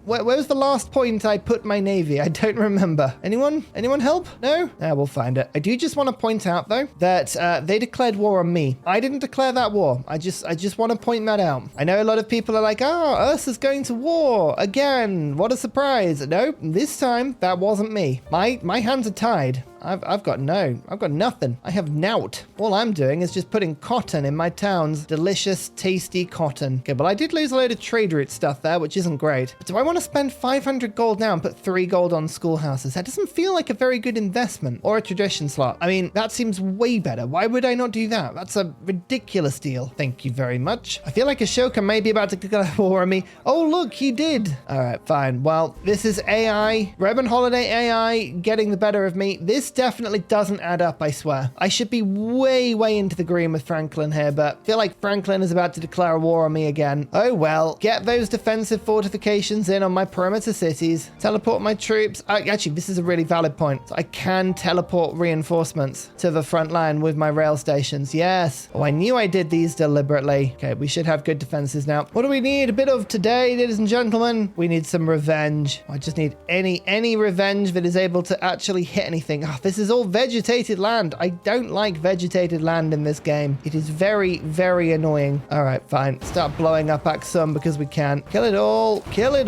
Where was the last point I put my navy? I don't remember. Anyone? Anyone help? No? Yeah, we'll find it. I do just want to point out, though, that they declared war on me. I didn't declare that war. I just want to point that out. I know a lot of people are like, oh, Ursa's going to war again. What a surprise. No, this time that wasn't me. My hands are tied. I've got nothing. I have nout. All I'm doing is just putting cotton in my towns. Delicious, tasty cotton. Okay, but I did lose a load of trade route stuff there, which isn't great. But do I want to spend 500 gold now and put 3 gold on schoolhouses? That doesn't feel like a very good investment. Or a tradition slot. I mean, that seems way better. Why would I not do that? That's a ridiculous deal. Thank you very much. I feel like Ashoka may be about to declare war on me. Oh, look, he did. All right, fine. Well, this is AI. Roman Holiday AI getting the better of me. This definitely doesn't add up, I swear. I should be way into the green with Franklin here, but I feel like Franklin is about to declare a war on me again. Oh well, get those defensive fortifications in on my perimeter cities. Teleport my troops. Actually, this is a really valid point. So I can teleport reinforcements to the front line with my rail stations. Yes. Oh, I knew I did these deliberately. Okay, we should have good defenses now. What do we need a bit of today, ladies and gentlemen? We need some revenge. I just need any revenge that is able to actually hit anything. Oh, this is all vegetated land. I don't like vegetated land in this game. It is very annoying. All right, fine. Start blowing up Aksum because we can. Kill it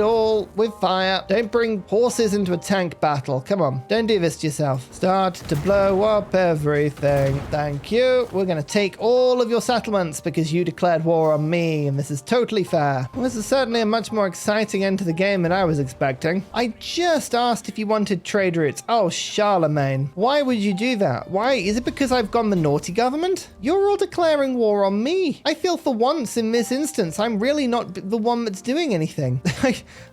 all with fire. Don't bring horses into a tank battle. Come on, don't do this to yourself. Start to blow up everything. Thank you. We're gonna take all of your settlements because you declared war on me, and this is totally fair. Well, this is certainly a much more exciting end to the game than I was expecting. I just asked if you wanted trade routes. Oh, Charlemagne. Why would you do that? Why? Is it because I've gone the naughty government? You're all declaring war on me. I feel for once in this instance, I'm really not the one that's doing anything.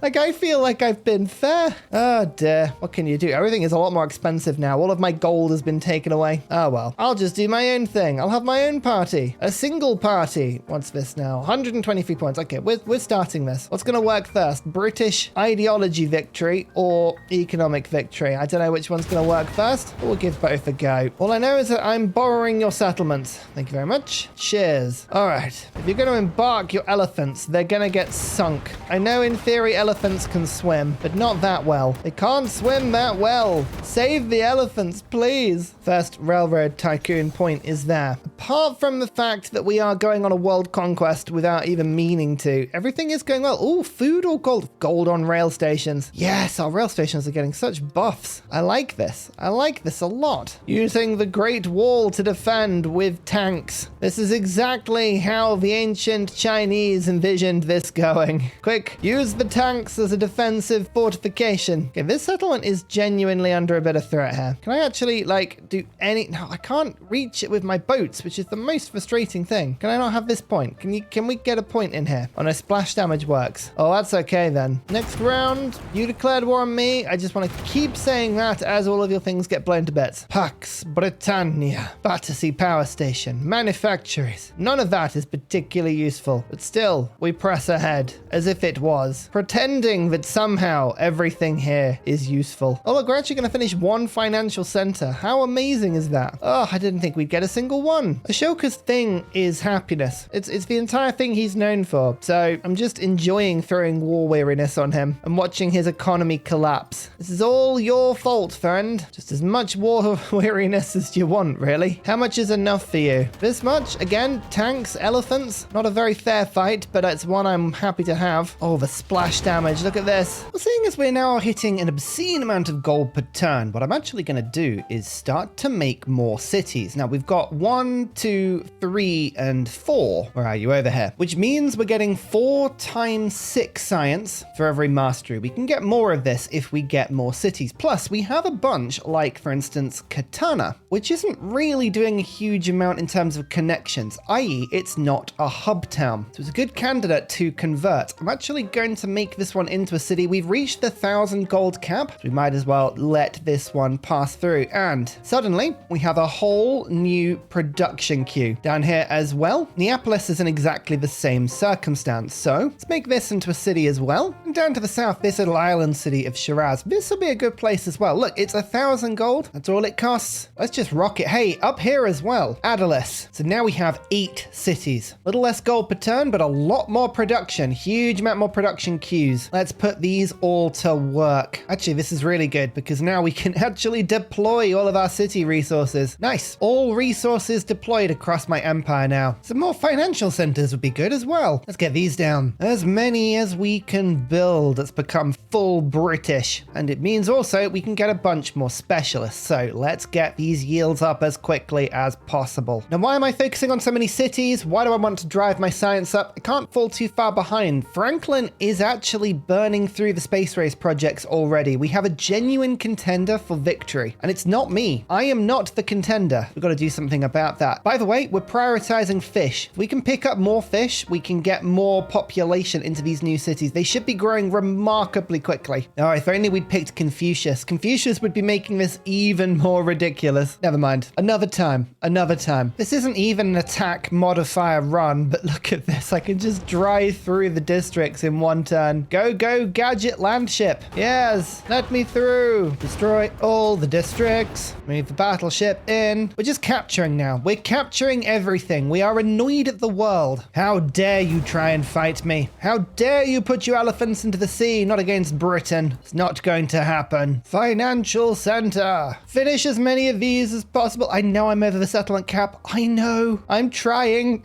Like I feel like I've been fair. Oh dear. What can you do? Everything is a lot more expensive now. All of my gold has been taken away. Oh well. I'll just do my own thing. I'll have my own party. A single party. What's this now? 123 points. Okay, we're starting this. What's going to work first? British ideology victory or economic victory? I don't know which one's going to work first. We'll give both a go. All I know is that I'm borrowing your settlements. Thank you very much. Cheers. All right. If you're going to embark your elephants, they're going to get sunk. I know in theory elephants can swim, but not that well. They can't swim that well. Save the elephants, please. First railroad tycoon point is there. Apart from the fact that we are going on a world conquest without even meaning to, everything is going well. Oh, food or gold? Gold on rail stations. Yes, our rail stations are getting such buffs. I like this. I like this a lot. Using the Great Wall to defend with tanks. This is exactly how the ancient Chinese envisioned this going. Quick, use the tanks as a defensive fortification. Okay, this settlement is genuinely under a bit of threat here. Can I actually, like, do any... No, I can't reach it with my boats, which is the most frustrating thing. Can I not have this point? Can we get a point in here? Oh no, splash damage works. Oh, that's okay then. Next round, you declared war on me. I just want to keep saying that as all of your things get blown to bits. Pax, Britannia, Battersea Power Station, manufactories. None of that is particularly useful, but still, we press ahead as if it was, pretending that somehow everything here is useful. Oh look, we're actually going to finish one financial center. How amazing is that? Oh, I didn't think we'd get a single one. Ashoka's thing is happiness. It's the entire thing he's known for. So I'm just enjoying throwing war weariness on him and watching his economy collapse. This is all your fault, friend. Just as as much war weariness as you want, really. How much is enough for you? This much? Again, tanks, elephants. Not a very fair fight, but it's one I'm happy to have. Oh, the splash damage. Look at this. Well, seeing as we're now hitting an obscene amount of gold per turn, what I'm actually going to do is start to make more cities. Now, we've got 1, 2, 3, and 4. Where are you? Over here. Which means we're getting 4 times 6 science for every mastery. We can get more of this if we get more cities. Plus, we have a bunch, like, for instance, Katana, which isn't really doing a huge amount in terms of connections, i.e. it's not a hub town. So it's a good candidate to convert. I'm actually going to make this one into a city. We've reached the 1,000 gold cap. So we might as well let this one pass through. And suddenly, we have a whole new production queue down here as well. Neapolis is in exactly the same circumstance. So let's make this into a city as well. And down to the south, this little island city of Shiraz. This will be a good place as well. Look, it's 1,000 gold. That's all it costs. Let's just rock it. Hey, up here as well, Adolis. So now we have 8 cities. Little less gold per turn, but a lot more production. Huge amount more production queues. Let's put these all to work. Actually, this is really good because now we can actually deploy all of our city resources. Nice. All resources deployed across my empire now. Some more financial centers would be good as well. Let's get these down. As many as we can build. Let's become full British. And it means also we can get a bunch more specialists. So let's get these yields up as quickly as possible. Now, why am I focusing on so many cities? Why do I want to drive my science up? I can't fall too far behind. Franklin is actually burning through the space race projects already. We have a genuine contender for victory. And it's not me. I am not the contender. We've got to do something about that. By the way, we're prioritizing fish. If we can pick up more fish, we can get more population into these new cities. They should be growing remarkably quickly. Oh, if only we'd picked Confucius. Confucius would be making this even more ridiculous. Never mind. Another time. Another time. This isn't even an attack modifier run, but look at this. I can just drive through the districts in one turn. Go, go, gadget landship. Yes, let me through. Destroy all the districts. Move the battleship in. We're just capturing now. We're capturing everything. We are annoyed at the world. How dare you try and fight me? How dare you put your elephants into the sea? Not against Britain. It's not going to happen. Financial center. Finish as many of these as possible. I know I'm over the settlement cap. I know. I'm trying.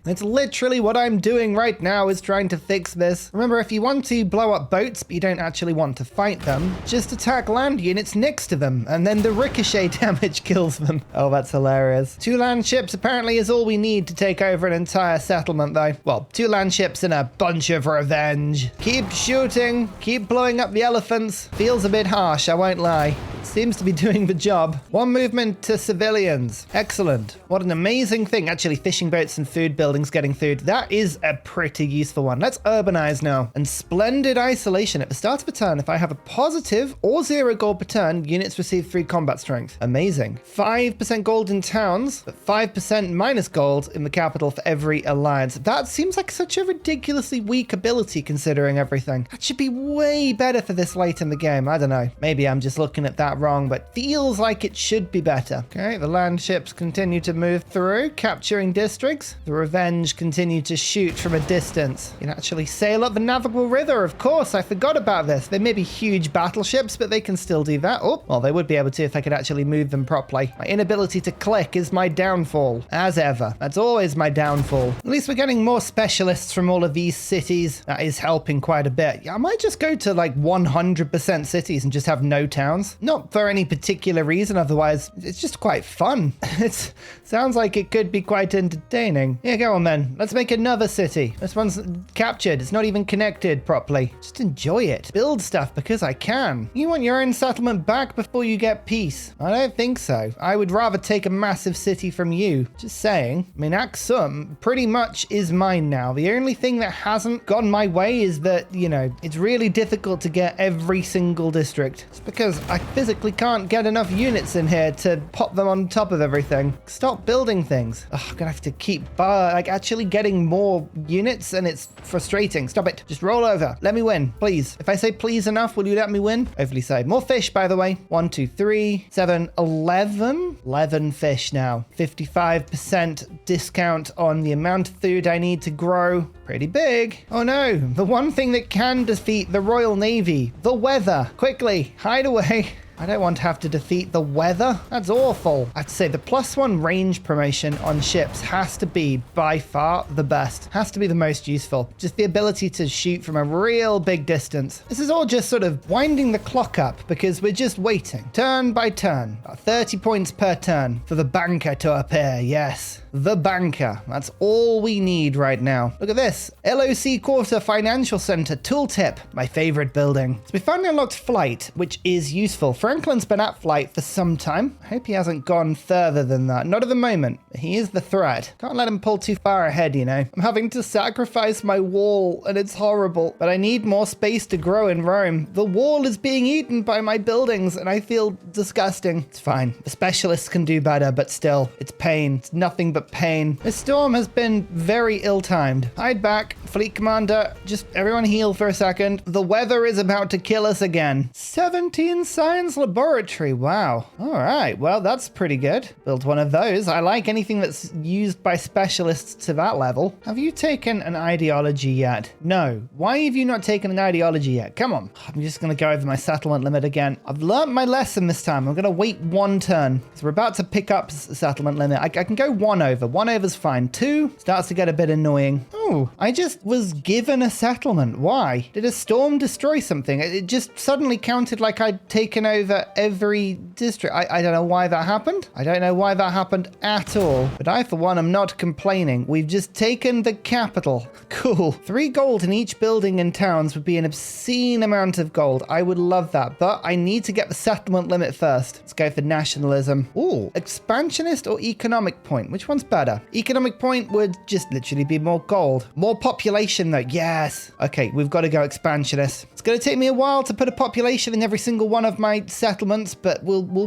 That's literally what I'm doing right now, is trying to fix this. Remember, if you want to blow up boats, but you don't actually want to fight them, just attack land units next to them, and then the ricochet damage kills them. Oh, that's hilarious. 2 land ships apparently is all we need to take over an entire settlement, though. Well, 2 land ships and a bunch of revenge. Keep shooting. Keep blowing up the elephants. Feels a bit harsh, I won't lie. Seems to be doing the job. 1 movement to civilians. Excellent. What an amazing thing. Actually, fishing boats and food buildings getting food. That is a pretty useful one. Let's urbanize now. And splendid isolation. At the start of a turn, if I have a positive or 0 gold per turn, units receive 3 combat strength. Amazing. 5% gold in towns, but 5% minus gold in the capital for every alliance. That seems like such a ridiculously weak ability considering everything. That should be way better for this late in the game. I don't know. Maybe I'm just looking at that wrong, but feels like it should be better. Okay, the land ships continue to move through, capturing districts. The revenge continue to shoot from a distance. You can actually sail up the navigable river, of course. I forgot about this. They may be huge battleships, but they can still do that. Oh, well, they would be able to if I could actually move them properly. My inability to click is my downfall, as ever. That's always my downfall. At least we're getting more specialists from all of these cities. That is helping quite a bit. Yeah, I might just go to like 100% cities and just have no towns. Not for any particular reason, otherwise it's just quite fun. It sounds like it could be quite entertaining. Yeah, go on then. Let's make another city. This one's captured. It's not even connected properly. Just enjoy it. Build stuff because I can. You want your own settlement back before you get peace? I don't think so. I would rather take a massive city from you. Just saying. I mean, Aksum pretty much is mine now. The only thing that hasn't gone my way is that, you know, it's really difficult to get every single district. It's because I physically can't get enough units in here to pop them on top of everything. Stop building things. Ugh, I'm gonna have to keep actually getting more units, and it's frustrating. Stop it. Just roll over. Let me win, please. If I say please enough, will you let me win? Hopefully so. More fish, by the way. 1, 2, 3, 7, 11. 11 fish now. 55% discount on the amount of food I need to grow. Pretty big. Oh no, the one thing that can defeat the Royal Navy, the weather. Quickly, hide away. I don't want to have to defeat the weather. That's awful. I have to say the +1 range promotion on ships has to be by far the best. Has to be the most useful. Just the ability to shoot from a real big distance. This is all just sort of winding the clock up because we're just waiting turn by turn. About 30 points per turn for the banker to appear. Yes, the banker. That's all we need right now. Look at this. LOC Quarter Financial Center tooltip. My favorite building. So we finally unlocked flight, which is useful. Franklin's been at flight for some time. I hope he hasn't gone further than that. Not at the moment. He is the threat. Can't let him pull too far ahead, you know. I'm having to sacrifice my wall and it's horrible, but I need more space to grow in Rome. The wall is being eaten by my buildings and I feel disgusting. It's fine. The specialists can do better, but still, it's pain. It's nothing but pain. This storm has been very ill-timed. Hide back, fleet commander. Just everyone heal for a second. The weather is about to kill us again. 17 science laboratory. Wow. All right. Well, that's pretty good. Build one of those. I like anything that's used by specialists to that level. Have you taken an ideology yet? No. Why have you not taken an ideology yet? Come on. I'm just going to go over my settlement limit again. I've learned my lesson this time. I'm going to wait one turn. So we're about to pick up settlement limit. I can go one over. One over's fine. Two starts to get a bit annoying. Oh, I just was given a settlement. Why? Did a storm destroy something? It just suddenly counted like I'd taken over every district. I don't know why that happened. I don't know why that happened at all. But I, for one, am not complaining. We've just taken the capital. Cool. 3 gold in each building in towns would be an obscene amount of gold. I would love that. But I need to get the settlement limit first. Let's go for nationalism. Ooh, expansionist or economic point? Which one's better? Economic point would just literally be more gold. More population though. Yes. Okay, we've got to go expansionist. It's going to take me a while to put a population in every single one of my settlements, but we'll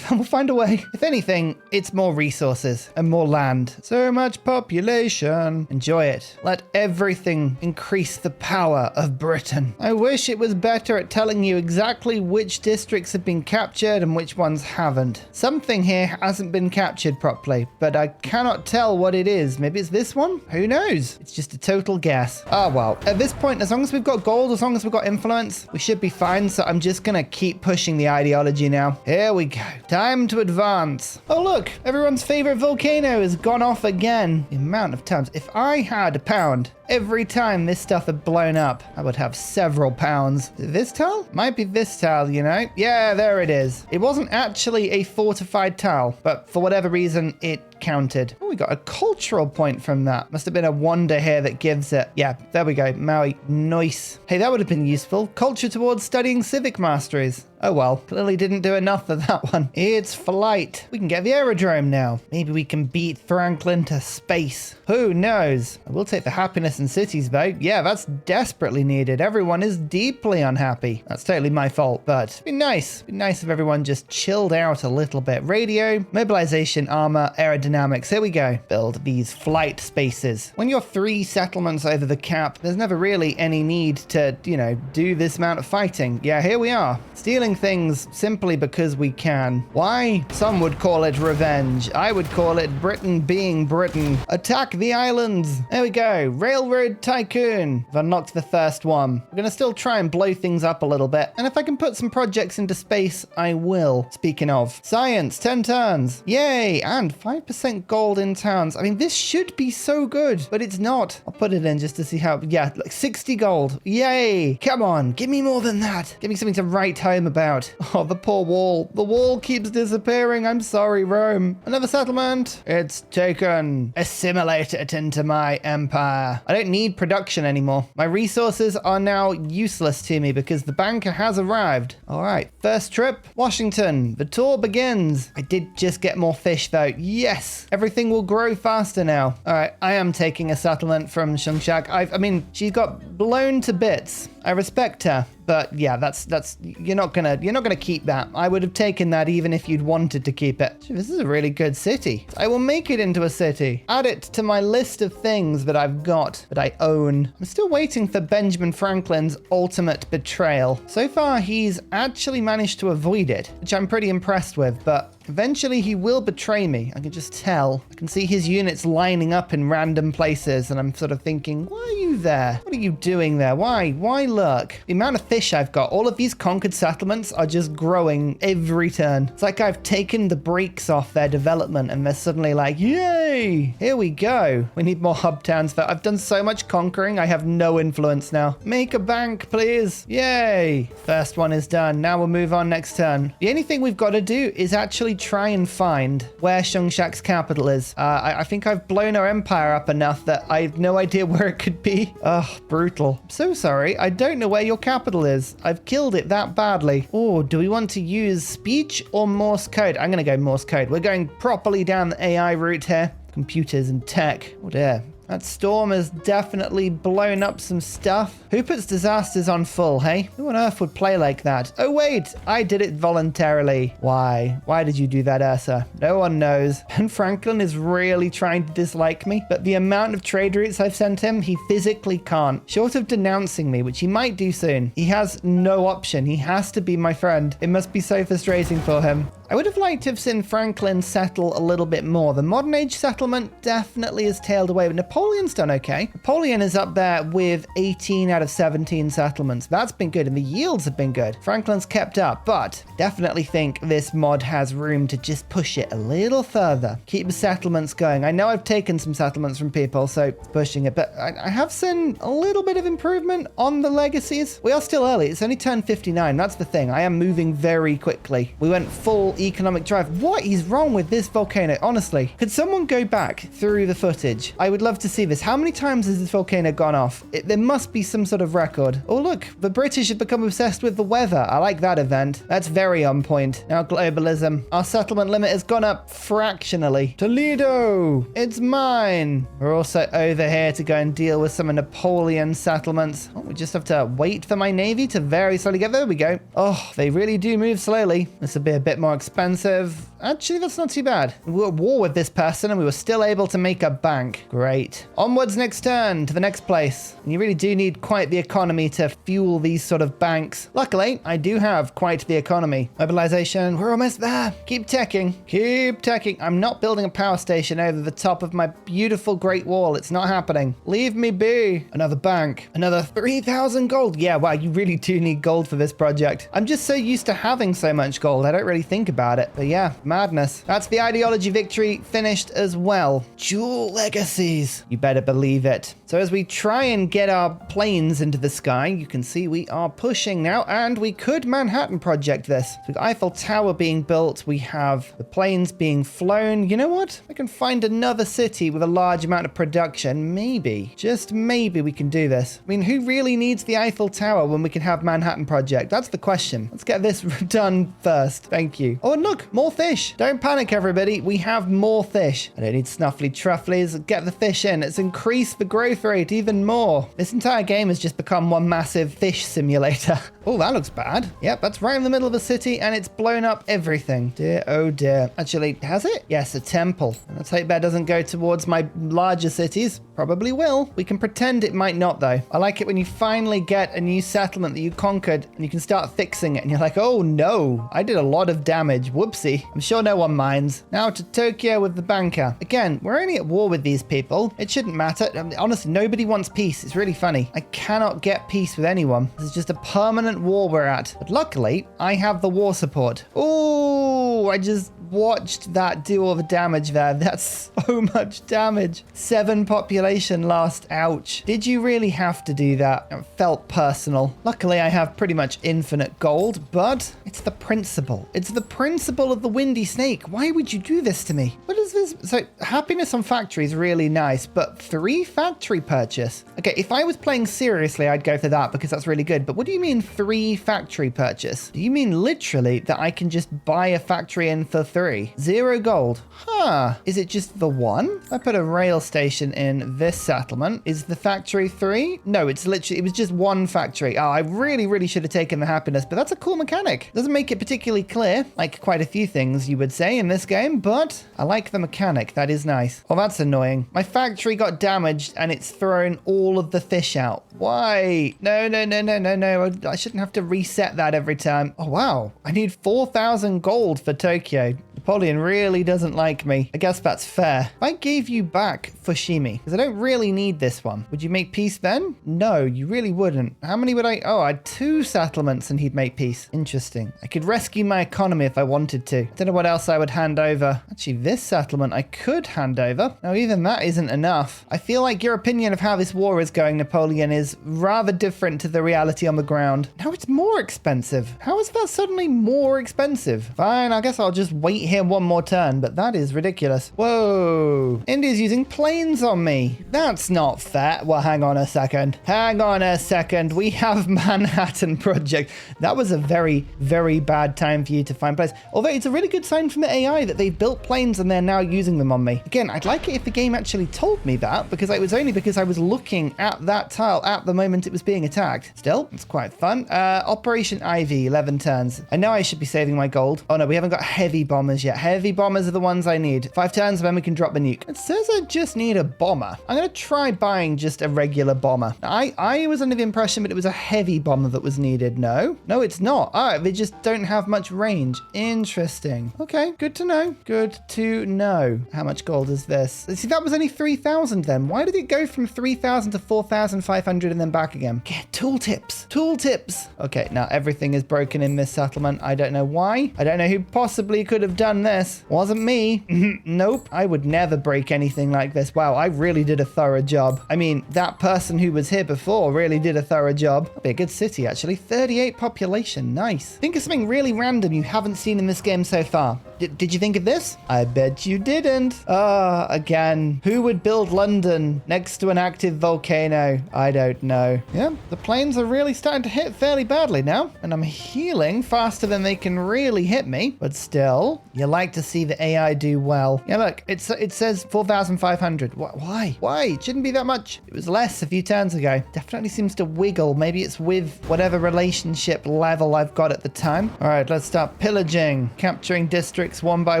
find a way. If anything, it's more resources and more land. So much population. Enjoy it. Let everything increase the power of Britain. I wish it was better at telling you exactly which districts have been captured and which ones haven't. Something here hasn't been captured properly, but I cannot tell what it is. Maybe it's this one? Who knows? It's just a total guess. Oh, well, at this point, as long as we've got gold, as long as we've got influence, we should be fine. So I'm just going to keep pushing the ideology now. Here we go. Time to advance. Oh, look, everyone's favorite volcano has gone off again. The amount of times. If I had a pound every time this stuff had blown up, I would have several pounds. This tile? Might be this tile, you know? Yeah, there it is. It wasn't actually a fortified tile, but for whatever reason, it counted. Oh, we got a cultural point from that. Must have been a wonder here that gives it. Yeah, there we go. Maui. Nice. Hey, that would have been useful. Culture towards studying civic masteries. Oh well, clearly didn't do enough for that one. It's flight. We can get the aerodrome now. Maybe we can beat Franklin to space. Who knows? I will take the happiness in cities though. Yeah, that's desperately needed. Everyone is deeply unhappy. That's totally my fault, but it'd be nice. It'd be nice if everyone just chilled out a little bit. Radio, mobilization, armor, aerodynamics. Here we go. Build these flight spaces. When you're 3 settlements over the cap, there's never really any need to, you know, do this amount of fighting. Yeah, here we are. Stealing things simply because we can. Why? Some would call it revenge. I would call it Britain being Britain. Attack the islands. There we go. Railroad Tycoon. I've unlocked the first one. We're going to still try and blow things up a little bit. And if I can put some projects into space, I will. Speaking of. Science, 10 turns. Yay. And 5% gold in towns. I mean, this should be so good, but it's not. I'll put it in just to see how, yeah, like 60 gold. Yay. Come on. Give me more than that. Give me something to write home about. Oh, the poor wall. The wall keeps disappearing. I'm sorry, Rome. Another settlement. It's taken. Assimilate it into my empire. I don't need production anymore. My resources are now useless to me because the banker has arrived. All right. First trip. Washington. The tour begins. I did just get more fish though. Yes. Everything will grow faster now. All right. I am taking a settlement from Shungshak. I mean, she got blown to bits. I respect her. But yeah, that's you're not gonna keep that. I would have taken that even if you'd wanted to keep it. This is a really good city. I will make it into a city. Add it to my list of things that I've got that I own. I'm still waiting for Benjamin Franklin's ultimate betrayal. So far, he's actually managed to avoid it, which I'm pretty impressed with, but eventually he will betray me. I can just tell. I can see his units lining up in random places and I'm sort of thinking, why are you there? What are you doing there? Why lurk? The amount of fish I've got. All of these conquered settlements are just growing every turn. It's like I've taken the brakes off their development and they're suddenly like, yay, here we go. We need more hub towns. I've done so much conquering, I have no influence now. Make a bank, please. Yay. First one is done. Now we'll move on next turn. The only thing we've got to do is actually try and find where Shungshak's capital is. I think I've blown our empire up enough that I have no idea where it could be. Oh, brutal. I'm so sorry. I don't know where your capital is. I've killed it that badly. Oh, do we want to use speech or Morse code? I'm going to go Morse code. We're going properly down the AI route here. Computers and tech. Oh dear. That storm has definitely blown up some stuff. Who puts disasters on full, hey? Who on earth would play like that? Oh, wait, I did it voluntarily. Why? Why did you do that, Ursa? No one knows. And Franklin is really trying to dislike me, but the amount of trade routes I've sent him, he physically can't. Short of denouncing me, which he might do soon, he has no option. He has to be my friend. It must be so frustrating for him. I would have liked to have seen Franklin settle a little bit more. The modern age settlement definitely has tailed away, but Napoleon's done okay. Napoleon is up there with 18 out of 17 settlements. That's been good, and the yields have been good. Franklin's kept up, but definitely think this mod has room to just push it a little further. Keep the settlements going. I know I've taken some settlements from people, so it's pushing it, but I have seen a little bit of improvement on the legacies. We are still early. It's only turn 59. That's the thing. I am moving very quickly. We went full economic drive. What is wrong with this volcano? Honestly, could someone go back through the footage? I would love to see this. How many times has this volcano gone off? There must be some sort of record. Oh, look, the British have become obsessed with the weather. I like that event. That's very on point. Now globalism. Our settlement limit has gone up fractionally. Toledo, it's mine. We're also over here to go and deal with some of Napoleon's settlements. Oh, we just have to wait for my navy to very slowly get there. We go. Oh, they really do move slowly. This will be a bit more expensive. Actually, that's not too bad. We were at war with this person and we were still able to make a bank. Great. Onwards next turn to the next place. And you really do need quite the economy to fuel these sort of banks. Luckily, I do have quite the economy. Mobilization, we're almost there. Keep teching. Keep teching. I'm not building a power station over the top of my beautiful Great Wall. It's not happening. Leave me be. Another bank. Another 3,000 gold. Yeah, wow, you really do need gold for this project. I'm just so used to having so much gold. I don't really think about it. But yeah, madness. That's the ideology victory finished as well. Dual legacies. You better believe it. So as we try and get our planes into the sky, you can see we are pushing now, and we could Manhattan project this. So we've got Eiffel Tower being built. We have the planes being flown. You know what? I can find another city with a large amount of production. Maybe, just maybe we can do this. I mean, who really needs the Eiffel Tower when we can have Manhattan project? That's the question. Let's get this done first. Thank you. Oh, and look, more fish. Don't panic, everybody. We have more fish. I don't need snuffly trufflies. Get the fish in. It's increased the growth rate even more. This entire game has just become one massive fish simulator. Oh, that looks bad. Yep, that's right in the middle of the city and it's blown up everything. Dear, oh dear. Actually, has it? Yes, a temple. Let's hope that doesn't go towards my larger cities. Probably will. We can pretend it might not, though. I like it when you finally get a new settlement that you conquered and you can start fixing it and you're like, oh no, I did a lot of damage. Whoopsie. I'm sure no one minds. Now to Tokyo with the banker. Again, we're only at war with these people. It shouldn't matter. Honestly, nobody wants peace. It's really funny. I cannot get peace with anyone. This is just a permanent war we're at. But luckily, I have the war support. Oh, I just watched that do all the damage there. That's so much damage. 7 population lost. Ouch. Did you really have to do that? It felt personal. Luckily, I have pretty much infinite gold, but it's the principle. It's the principle of the windy snake. Why would you do this to me? What is this? So happiness on factory is really nice, but 3 factory purchase. Okay, if I was playing seriously, I'd go for that because that's really good. But what do you mean 3 factory purchase? Do you mean literally that I can just buy a factory in for 3? 0 gold. Huh. Is it just the 1? I put a rail station in this settlement. Is the factory 3? No, it's literally, it was just 1 factory. Oh, I really should have taken the happiness, but that's a cool mechanic. Doesn't make it particularly clear, like quite a few things you would say in this game, but I like the mechanic. That is nice. Oh, that's annoying. My factory got damaged and it's thrown all of the fish out. Why? No. I shouldn't have to reset that every time. Oh, wow. I need 4,000 gold for Tokyo. Napoleon really doesn't like me. I guess that's fair. If I gave you back Fushimi, because I don't really need this one, would you make peace then? No, you really wouldn't. How many would I... Oh, I had 2 settlements and he'd make peace. Interesting. I could rescue my economy if I wanted to. Don't know what else I would hand over. Actually, this settlement I could hand over. Now, even that isn't enough. I feel like your opinion of how this war is going, Napoleon, is rather different to the reality on the ground. Now it's more expensive. How is that suddenly more expensive? Fine, I guess I'll just wait here one more turn, but that is ridiculous. Whoa. India's using planes on me. That's not fair. Well, hang on a second. Hang on a second. We have Manhattan Project. That was a very, very bad time for you to find planes. Although it's a really good sign from the AI that they've built planes and they're now using them on me. Again, I'd like it if the game actually told me that, because it was only because I was looking at that tile at the moment it was being attacked. Still, it's quite fun. Operation Ivy, 11 turns. I know I should be saving my gold. Oh no, we haven't got heavy bombers yet. Heavy bombers are the ones I need. 5 turns, then we can drop the nuke. It says I just need a bomber. I'm going to try buying just a regular bomber. I was under the impression that it was a heavy bomber that was needed. No, it's not. Oh, they just don't have much range. Interesting. Okay, good to know. Good to know. How much gold is this? See, that was only 3,000 then. Why did it go from 3,000 to 4,500 and then back again? Get tooltips. Tooltips. Okay, now everything is broken in this settlement. I don't know why. I don't know who possibly could have done this. Wasn't me. Nope. I would never break anything like this. Wow, I really did a thorough job. I mean, that person who was here before really did a thorough job. That'd be a good city, actually. 38 population. Nice. Think of something really random you haven't seen in this game so far. Did you think of this? I bet you didn't. Again, who would build London next to an active volcano? I don't know. Yeah, the planes are really starting to hit fairly badly now, and I'm healing faster than they can really hit me, but still, you like to see the AI do well. Yeah, look, it says 4,500. Why? Why? It shouldn't be that much. It was less a few turns ago. Definitely seems to wiggle. Maybe it's with whatever relationship level I've got at the time. All right, let's start pillaging, capturing districts one by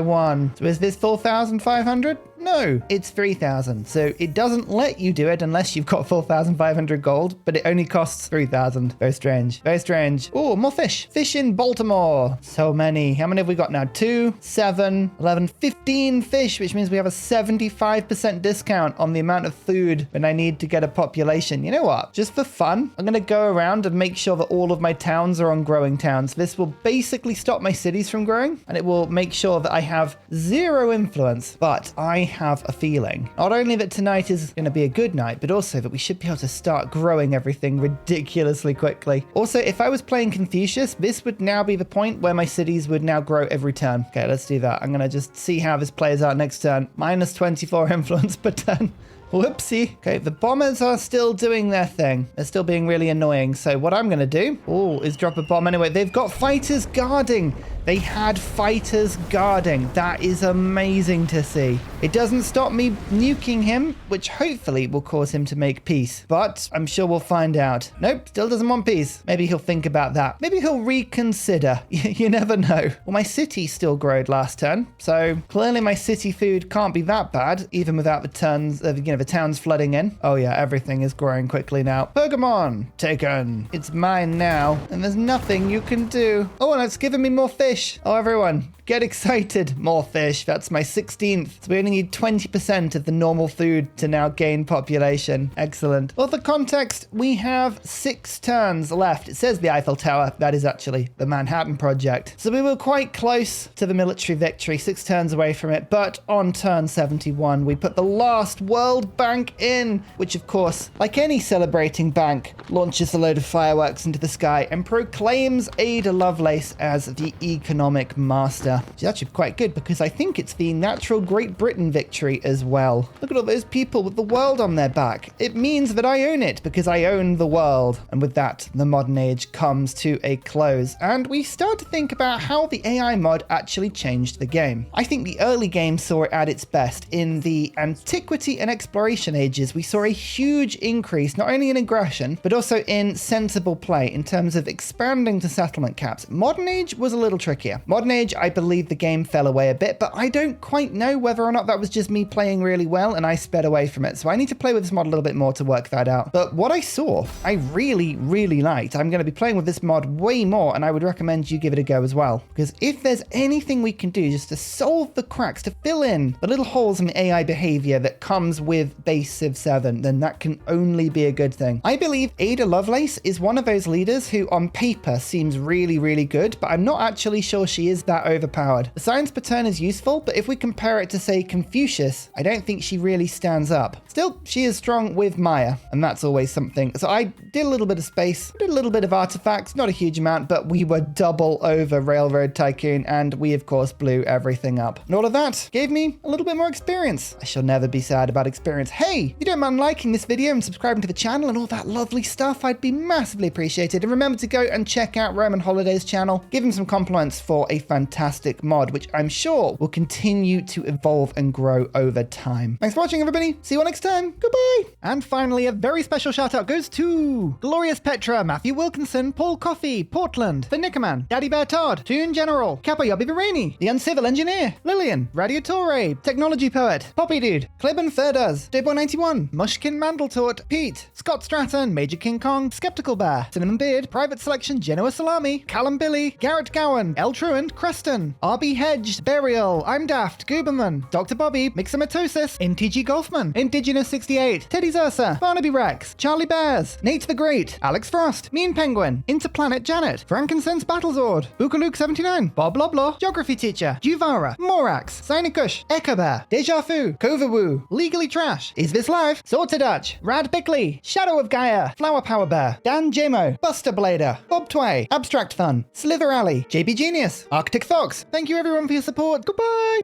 one. So is this 4,500? No, it's 3,000. So it doesn't let you do it unless you've got 4,500 gold, but it only costs 3,000. Very strange. Very strange. Oh, more fish. Fish in Baltimore. So many. How many have we got now? 2, 7, 11, 15 fish, which means we have a 75% discount on the amount of food when I need to get a population. You know what? Just for fun, I'm going to go around and make sure that all of my towns are on growing towns. This will basically stop my cities from growing, and it will make sure that I have 0 influence, but I have a feeling not only that tonight is going to be a good night, but also that we should be able to start growing everything ridiculously quickly. Also, if I was playing Confucius, this would now be the point where my cities would now grow every turn. Okay, let's do that. I'm going to just see how this plays out next turn. Minus 24 influence per turn. Whoopsie. Okay, the bombers are still doing their thing. They're still being really annoying. So what I'm going to do, is drop a bomb anyway. They've got fighters guarding. They had fighters guarding. That is amazing to see. It doesn't stop me nuking him, which hopefully will cause him to make peace. But I'm sure we'll find out. Nope, still doesn't want peace. Maybe he'll think about that. Maybe he'll reconsider. You never know. Well, my city still growed last turn. So clearly my city food can't be that bad, even without the turns of, the towns flooding in. Oh yeah, everything is growing quickly now. Pokemon taken. It's mine now, and there's nothing you can do. Oh, and it's given me more fish. Oh, everyone, get excited. More fish. That's my 16th. So we only need 20% of the normal food to now gain population. Excellent. Well, for context, we have 6 turns left. It says the Eiffel Tower. That is actually the Manhattan Project. So we were quite close to the military victory, 6 turns away from it. But on turn 71, we put the last World Bank in, which of course, like any celebrating bank, launches a load of fireworks into the sky and proclaims Ada Lovelace as the economic master. Which is actually quite good because I think it's the natural Great Britain victory as well. Look at all those people with the world on their back. It means that I own it because I own the world. And with that, the modern age comes to a close. And we start to think about how the AI mod actually changed the game. I think the early game saw it at its best. In the antiquity and exploration ages, we saw a huge increase, not only in aggression, but also in sensible play in terms of expanding to settlement caps. Modern age was a little tricky. trickier. Modern Age, I believe the game fell away a bit, but I don't quite know whether or not that was just me playing really well and I sped away from it. So I need to play with this mod a little bit more to work that out. But what I saw, I really, really liked. I'm going to be playing with this mod way more, and I would recommend you give it a go as well. Because if there's anything we can do just to solve the cracks, to fill in the little holes in AI behavior that comes with base Civ 7, then that can only be a good thing. I believe Ada Lovelace is one of those leaders who on paper seems really, really good, but I'm not actually sure she is that overpowered. The science per turn is useful, but if we compare it to, say, Confucius, I don't think she really stands up. Still, she is strong with Maya, and that's always something. So I did a little bit of space, did a little bit of artifacts, not a huge amount, but we were double over Railroad Tycoon, and we of course blew everything up. And all of that gave me a little bit more experience. I shall never be sad about experience. Hey, if you don't mind liking this video and subscribing to the channel and all that lovely stuff, I'd be massively appreciated. And remember to go and check out Roman Holiday's channel. Give him some compliments for a fantastic mod, which I'm sure will continue to evolve and grow over time. Thanks for watching, everybody. See you all next time. Goodbye. And finally, a very special shout out goes to Glorious Petra, Matthew Wilkinson, Paul Coffey, Portland, The Nickerman, Daddy Bear Todd, Toon General, Kappa Yobby Barani, The Uncivil Engineer, Lillian, Radiatore, Technology Poet, Poppy Dude, Clibben Ferdaz, Dayboy91, Mushkin Mandletort, Pete, Scott Stratton, Major King Kong, Skeptical Bear, Cinnamon Beard, Private Selection, Genoa Salami, Callum Billy, Garrett Gowan, El Truant, Creston, RB Hedged, Burial, I'm Daft, Gooberman, Dr. Bobby, Mixomatosis, NTG Golfman, Indigenous 68, Teddy Zursa, Barnaby Rex, Charlie Bears, Nate the Great, Alex Frost, Mean Penguin, Interplanet Janet, Frankincense Battlezord, Bookaluke 79, Bob Loblaw, Geography Teacher, Juvara, Morax, Sinikush, Echo Bear, Deja Fu, Kovawoo, Legally Trash, Is This Live, Sortadutch, Rad Bickley, Shadow of Gaia, Flower Power Bear, Dan Jamo, Buster Blader, Bob Tway, Abstract Fun, Slither Alley, JB Genius, Arctic Fox. Thank you everyone for your support. Goodbye.